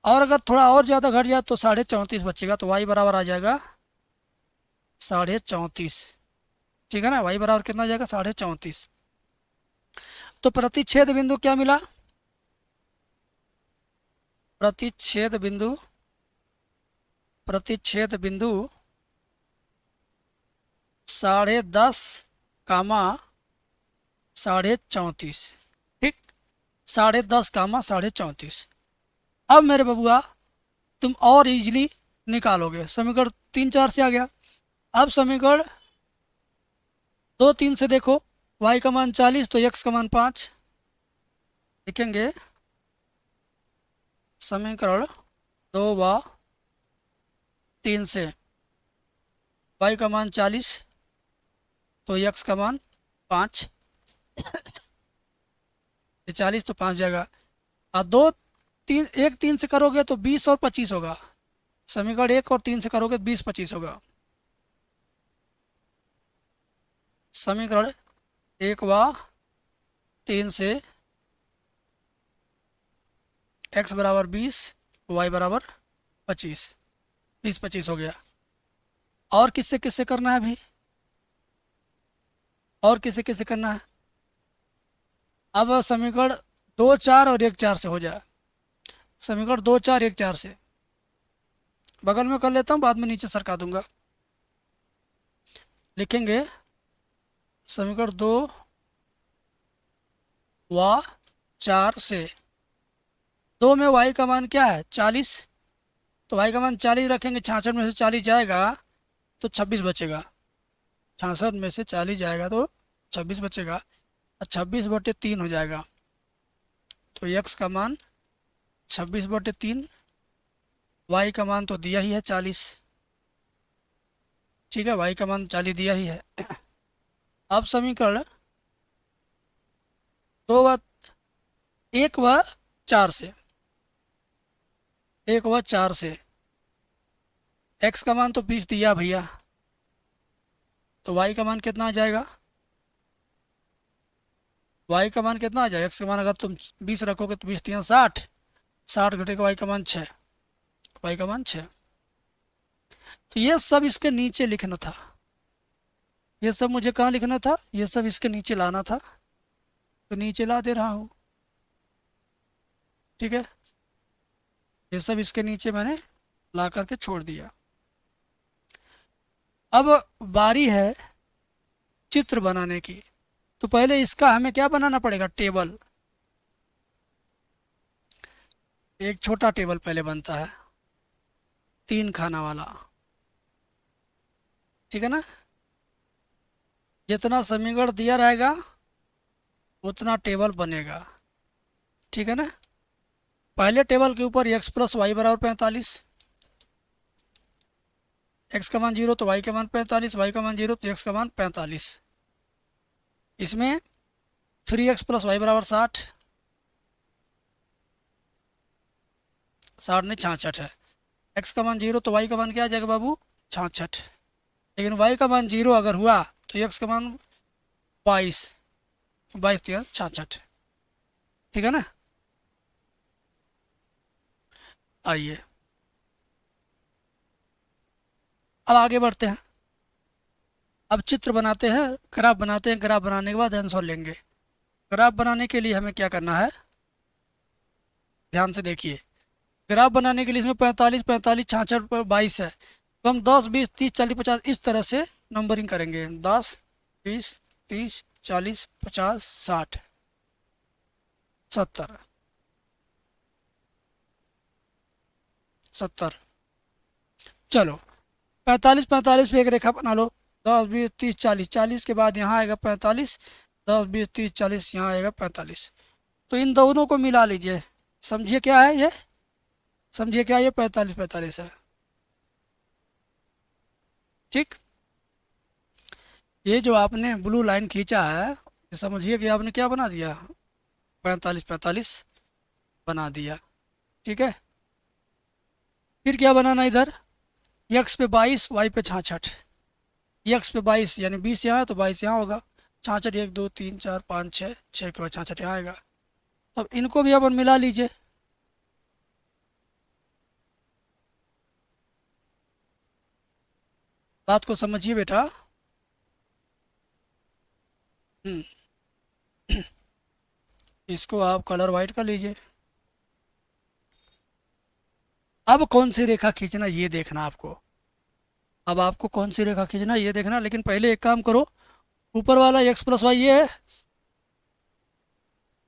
और अगर थोड़ा और ज़्यादा घट जाए तो 34.5 बचेगा। तो y बराबर आ जाएगा 34.5। ठीक है ना, y बराबर कितना जाएगा? 34.5। तो प्रतिच्छेद बिंदु क्या मिला? प्रतिच्छेद बिंदु 10.5, 34.5। ठीक, 10.5, 34.5। अब मेरे बबुआ तुम और इजीली निकालोगे। समीकरण 3, 4 से आ गया। अब समीकरण 2, 3 से देखो, y का मान 40 तो x का मान 5 लिखेंगे। समीकरण 2 व 3 से y का मान 40 तो x का मान 5, ये 40 तो 5 जाएगा, और 2, 3, 1, 3 से करोगे तो 20 और 25 होगा। समीकरण 1 और 3 से करोगे तो 20, 25 होगा। समीकरण 1 व 3 से x बराबर 20, y बराबर 25, 20, 25 हो गया। और किससे किससे करना है अभी? और किसे किसे करना है? अब समीकरण 2, 4 और 1, 4 से हो जाए। समीकरण 2, 4, 1, 4 से बगल में कर लेता हूँ, बाद में नीचे सरका दूंगा। लिखेंगे समीकरण 2 व 4 से, 2 में y का मान क्या है? 40, तो y का मान 40 रखेंगे, 66 में से 40 जाएगा तो 26 बचेगा। 66 में से 40 जाएगा तो 26 बचेगा, और 26/3 हो जाएगा। तो x का मान 26/3, y का मान तो दिया ही है 40। ठीक है, y का मान 40 दिया ही है। अब समीकरण 1 व 4 से, 1 व 4 से x का मान तो 20 दिया भैया, तो y का मान कितना आ जाएगा? वाई का मान कितना आ जाएगा, एक्स का मान अगर तुम 20 रखोगे तो 20 3 60, 60 घटेगा वाई का मान 6, वाई का मान 6। तो ये सब इसके नीचे लिखना था, ये सब मुझे कहाँ लिखना था, ये सब इसके नीचे लाना था, तो नीचे ला दे रहा हूँ। ठीक है, ये सब इसके नीचे मैंने ला करके छोड़ दिया। अब बारी है चित्र बनाने की। तो पहले इसका हमें क्या बनाना पड़ेगा, टेबल। एक छोटा टेबल पहले बनता है, 3 खाना वाला। ठीक है ना, जितना समीकरण दिया रहेगा उतना टेबल बनेगा। ठीक है ना, पहले टेबल के ऊपर x प्लस वाई बराबर 45, x का मान 0 तो y का मान 45, y का मान 0 तो x का मान 45। इसमें 3x प्लस वाई बराबर 60, 60 नहीं 66 है। x का मान 0 तो y का मान क्या आ जाएगा बाबू, 66। लेकिन y का मान 0 अगर हुआ तो x का मान 22, 22 3 66। ठीक है ना, आइए अब आगे बढ़ते हैं। अब चित्र बनाते हैं, ग्राफ बनाते हैं, ग्राफ बनाने के बाद आंसर लेंगे। ग्राफ बनाने के लिए हमें क्या करना है, ध्यान से देखिए। ग्राफ बनाने के लिए इसमें 45 45 66 22 है, तो हम 10 20 30 40 50 इस तरह से नंबरिंग करेंगे। 10 20 30 40 50 60 70 70। चलो 45 45 पे एक रेखा बना लो। 10 20 30 40, 40 के बाद यहाँ आएगा 45, 10 20 30 40 यहाँ आएगा 45। तो इन दोनों को मिला लीजिए, समझिए क्या है ये, समझिए क्या, ये 45 45 है। ठीक, ये जो आपने ब्लू लाइन खींचा है, ये समझिए कि आपने क्या बना दिया, 45 45 बना दिया। ठीक है, फिर क्या बनाना इधर, x पे 22 y पे 66। x पे 22 यानी 20 यहाँ है तो 22 यहाँ होगा, 66 1 2 3 4 5 6, 6 के बाद 66 यहाँ आएगा। तब इनको भी अपन मिला लीजिए। बात को समझिए बेटा। हम्म, इसको आप कलर वाइट कर लीजिए। अब कौन सी रेखा खींचना ये देखना आपको, अब आपको कौन सी रेखा खींचना ये देखना। लेकिन पहले एक काम करो, ऊपर वाला x प्लस वाई ये है,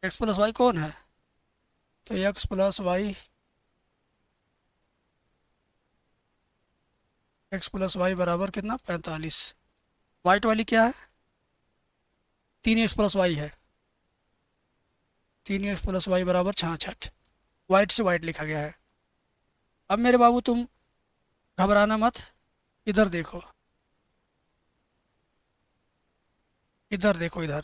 x प्लस वाई कौन है, तो x plus y, x plus y बराबर कितना 45। वाइट वाली क्या है, 3x प्लस वाई है, 3x प्लस वाई बराबर 66। वाइट से वाइट लिखा गया है। अब मेरे बाबू तुम घबराना मत, इधर देखो, इधर देखो, इधर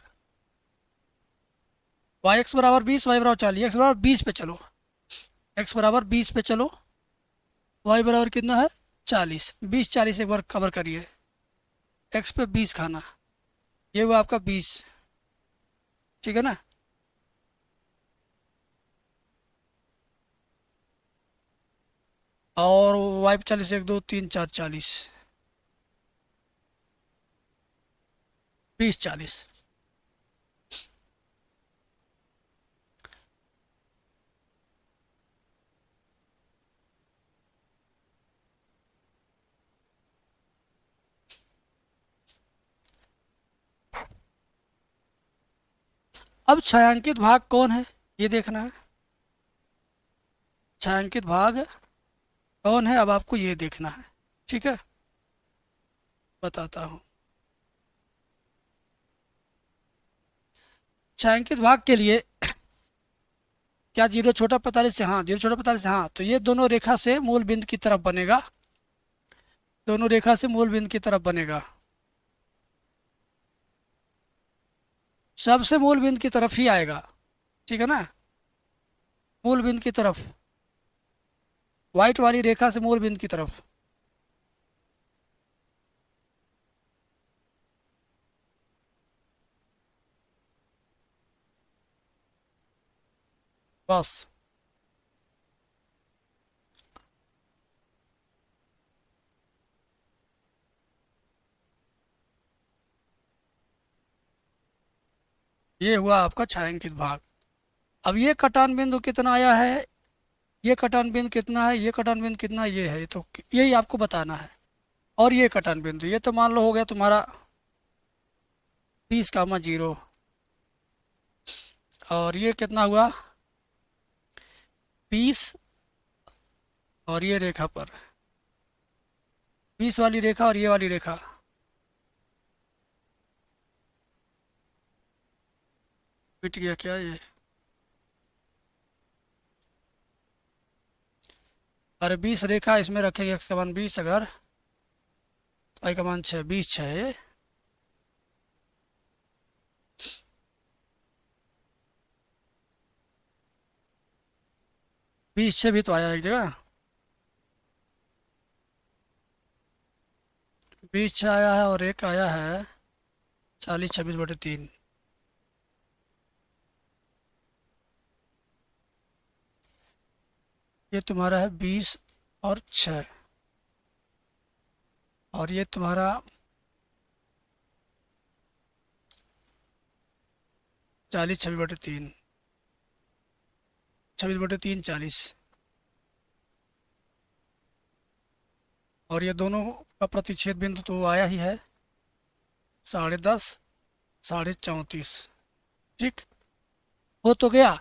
वाई एक्स बराबर 20 वाई बराबर 40, एक्स बराबर 20 पे चलो, एक्स बराबर 20 पे चलो, वाई बराबर कितना है 40, 20 40 एक बार कवर करिए, एक्स पे 20 खाना, ये हुआ आपका 20। ठीक है ना, और वाई पे 40 1 2 3 4 40, 20 40। अब छायांकित भाग कौन है ये देखना है, छायांकित भाग कौन है अब आपको ये देखना है। ठीक है, बताता हूँ। छायांकित भाग के लिए क्या 0 छोटा 45 से, हाँ 0 छोटा 45 से, हाँ तो ये दोनों रेखा से मूल बिंदु की तरफ बनेगा, दोनों रेखा से मूल बिंदु की तरफ बनेगा, सबसे मूल बिंदु की तरफ ही आएगा। ठीक है ना, मूल बिंदु की तरफ, वाइट वाली रेखा से मूल बिंदु की तरफ। बस। ये हुआ आपका छायांकित भाग। अब ये कटान बिंदु कितना आया है, ये कटान बिंदु कितना है, ये कटान बिंदु कितना है, ये है, तो यही आपको बताना है। और ये कटान बिंदु, ये तो मान लो हो गया तुम्हारा 20,0, और ये कितना हुआ 20, और ये रेखा पर 20 वाली रेखा और ये वाली रेखा, मिट गया क्या ये? अरे 20 रेखा इसमें रखेंगे, x का मान 20, अगर y का मान 6, 20 6 ये 20 6 भी तो आया एक जगह, 20 6 आया है, और एक आया है 40 26/3। ये तुम्हारा है 20 और 6, और ये तुम्हारा 40 26/3, 26/3 40, और ये दोनों का प्रतिच्छेद बिंदु तो आया ही है 10.5 34.5, ठीक हो तो गया।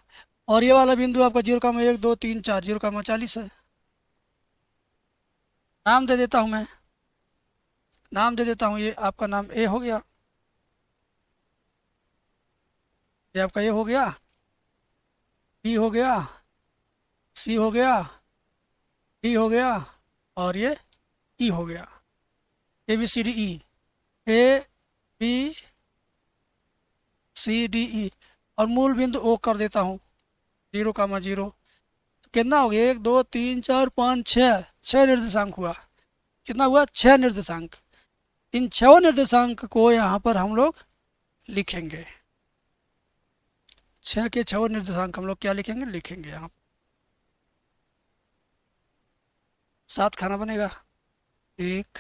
और ये वाला बिंदु आपका 0,1 2 3 4 0,40 है। नाम दे देता हूँ मैं, नाम दे देता हूँ, ये आपका नाम ए हो गया, ये आपका ए हो गया, बी हो गया, सी हो गया, डी हो गया, और ये ई हो गया, A B C D E, A B C D E, और मूल बिंदु ओ कर देता हूँ 0,0। कितना हो गया 1 2 3 4 5 6, 6 निर्देशांक हुआ। कितना हुआ 6 निर्देशांक। इन 6 निर्देशांक को यहाँ पर हम लोग लिखेंगे, 6 के 6 निर्देशांक हम लोग क्या लिखेंगे, लिखेंगे यहाँ सात खाना बनेगा, 1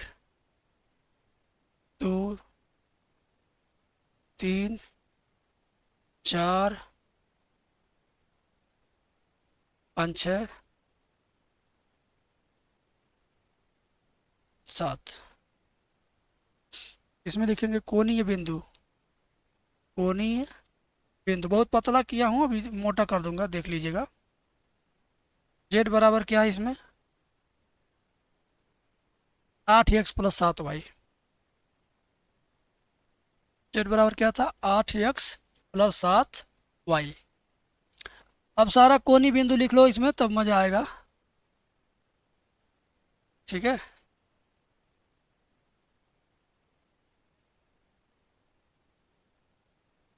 2 3 4 5 6 7। इसमें लिखेंगे कोणीय बिंदु, कोणीय बिंदु बहुत पतला किया हूँ, अभी मोटा कर दूंगा, देख लीजिएगा। जेड बराबर क्या है इसमें 8x + 7y, जेड बराबर क्या था 8x + 7y। अब सारा कोनी बिंदु लिख लो इसमें, तब मजा आएगा, ठीक है।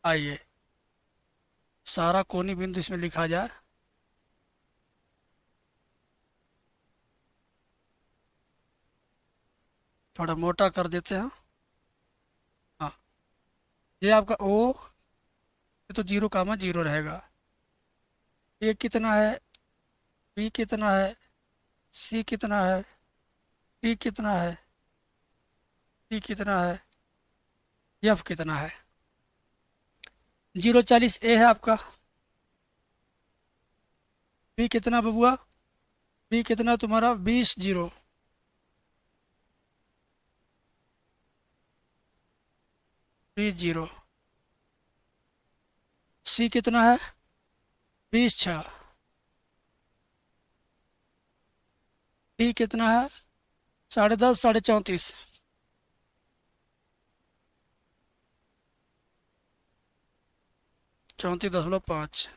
आइए सारा कोनी बिंदु इसमें लिखा जाए। थोड़ा मोटा कर देते हैं, हाँ। ये आपका ओ, ये तो 0,0 रहेगा। ए कितना है, बी कितना है, सी कितना है, डी कितना है, ई कितना है, एफ कितना है। 0,40 ए है आपका। बी कितना बबुआ, बी कितना तुम्हारा 20 0, बीस 0। सी कितना है 20 6। डी कितना है 10.5 34। 34.5।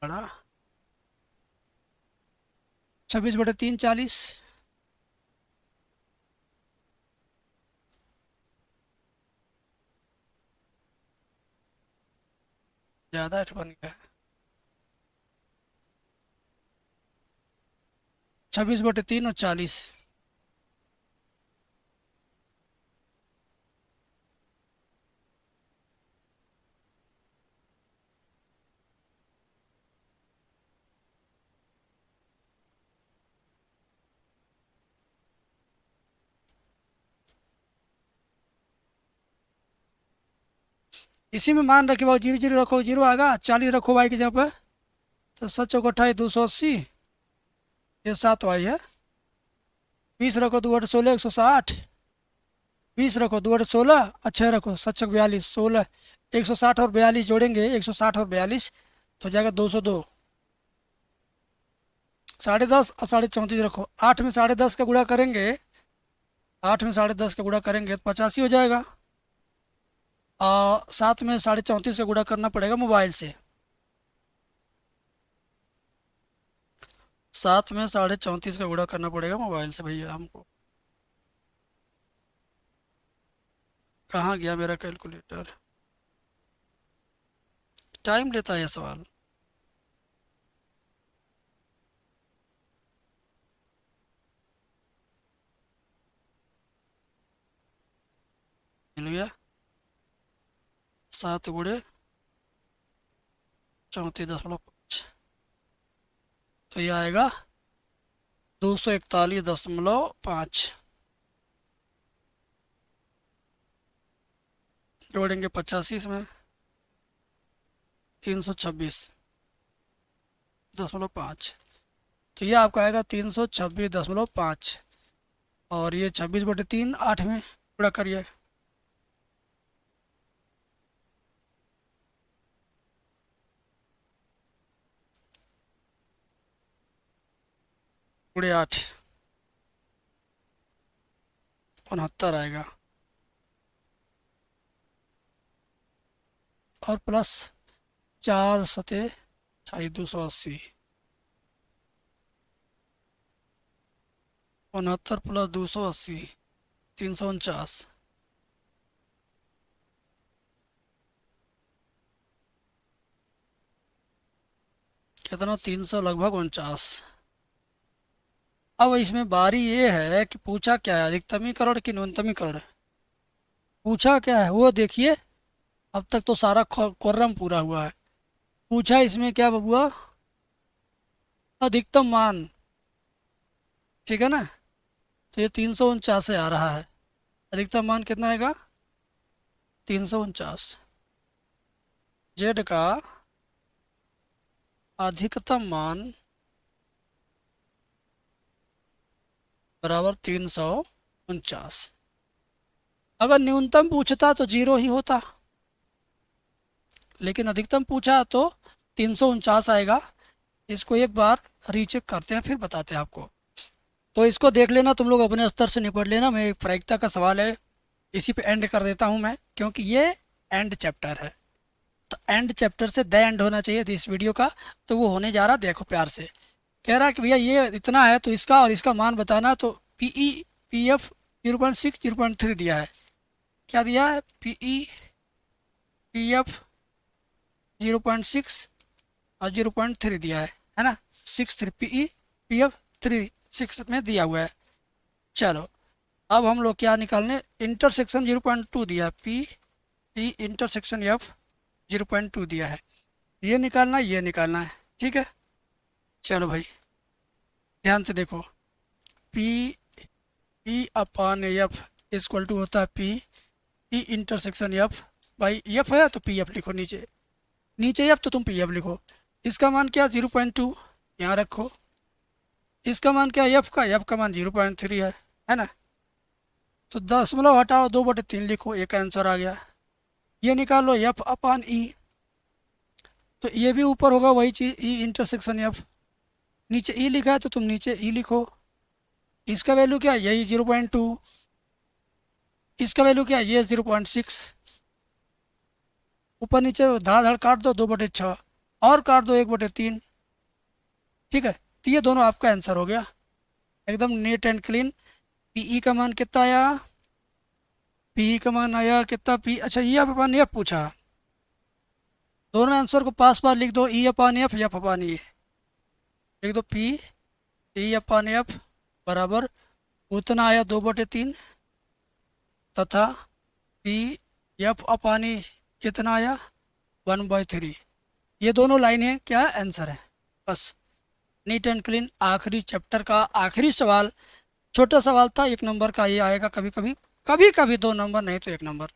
बड़ा 26/3 40। ज़्यादा एट बन गया है। 26/3 और 40। इसी में मान रखे भाई, 0 0 रखो, 0 आएगा, 40 रखो वाई की जगह पर, तो 7 चौक 28, 280, ये 7 वाई है। 20 रखो, 2 8 16, 160। 20 रखो, 2 8 16, अच्छा रखो, 7 चौक 42, 16, 160 और 42 जोड़ेंगे, 160 और 42 तो हो जाएगा 202। 10.5 और 34.5 रखो, 8 में 10.5 का गुणा करेंगे, 8 में 10.5 का गुणा करेंगे तो 85 हो जाएगा। और 7 में 34.5 का गुणा करना पड़ेगा मोबाइल से। 7 में 34.5 का गुणा करना पड़ेगा मोबाइल से भैया हमको। कहाँ गया मेरा कैलकुलेटर, टाइम लेता है ये सवाल। मिल गया, 7 × 34.5, तो ये आएगा 241.5। जोड़ेंगे 85 इसमें, 326.5, तो ये आपका आएगा 326.5। और ये 26/3 8 में गुणा करिए, गुणे 8, 69 आएगा। और प्लस 4 × 7 = 280, 69 प्लस 280 349। कितना, 300 लगभग 49। अब इसमें बारी ये है कि पूछा क्या है, अधिकतमीकरण कि न्यूनतमीकरण। पूछा क्या है वो देखिए, अब तक तो सारा कोर्रम पूरा हुआ है। पूछा इसमें क्या बबुआ, अधिकतम मान, ठीक है ना। तो ये 349 से आ रहा है, अधिकतम मान कितना आएगा, 349। जेड का अधिकतम मान बराबर 349। अगर न्यूनतम पूछता तो 0 ही होता, लेकिन अधिकतम पूछा तो 349 आएगा। इसको एक बार रीचेक करते हैं फिर बताते हैं आपको। तो इसको देख लेना तुम लोग, अपने स्तर से निपट लेना। मैं एक प्रायिकता का सवाल है, इसी पे एंड कर देता हूँ मैं, क्योंकि ये एंड चैप्टर है। तो एंड चैप्टर से द एंड होना चाहिए इस वीडियो का, तो वो होने जा रहा। देखो प्यार से कह रहा है कि भैया ये इतना है तो इसका और इसका मान बताना। तो PE/PF 0.6 0.3 दिया है। क्या दिया है, PE/PF 0.6 और 0.3 दिया है ना। 6 PE/PF 3 6 में दिया हुआ है। चलो अब हम लोग क्या निकालने, इंटरसेक्शन 0.2 दिया है, PE इंटरसेक्शन F 0.2 दिया है। ये निकालना है, ये निकालना है, ठीक है। चलो भाई ध्यान से देखो, PE/F इक्वल टू होता है PE intersection F by F है तो PF लिखो, नीचे नीचे F तो तुम PF लिखो। इसका मान क्या, 0.2 यहाँ रखो। इसका मान क्या, F का मान 0.3 है ना। तो 0.5 हटाओ, 2/3 लिखो, एक आंसर आ गया। ये निकालो F/E, तो ये भी ऊपर होगा वही चीज़, E इंटरसेक्शन F। नीचे E लिखा है तो तुम नीचे E लिखो। इसका वैल्यू क्या है, यही 0.2। इसका वैल्यू क्या है, ये 0.6। ऊपर नीचे धड़ाधड़ काट दो, 2/6 और काट दो 1/3, ठीक है। तो ये दोनों आपका आंसर हो गया, एकदम नीट एंड क्लीन। PE का मान कितना आया, PE का मान आया कितना, P, अच्छा ये अपन ये पूछा दोनों आंसर को पास पास लिख दो, ई अपान एफ अपान ई, लिख दो पी ई अपान एफ बराबर उतना आया 2/3 तथा पी एफ अपान ई कितना आया 1/3। ये दोनों लाइनें क्या आंसर है। बस नीट एंड क्लीन। आखिरी चैप्टर का आखिरी सवाल, छोटा सवाल था, 1 नंबर का ये आएगा कभी कभी, कभी कभी 2 नंबर, नहीं तो 1 नंबर।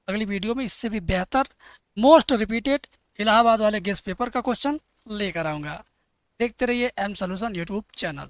अगली वीडियो में इससे भी बेहतर मोस्ट रिपीटेड इलाहाबाद वाले गेस्ट पेपर का क्वेश्चन लेकर आऊँगा। देखते रहिए एम सॉल्यूशन यूट्यूब चैनल।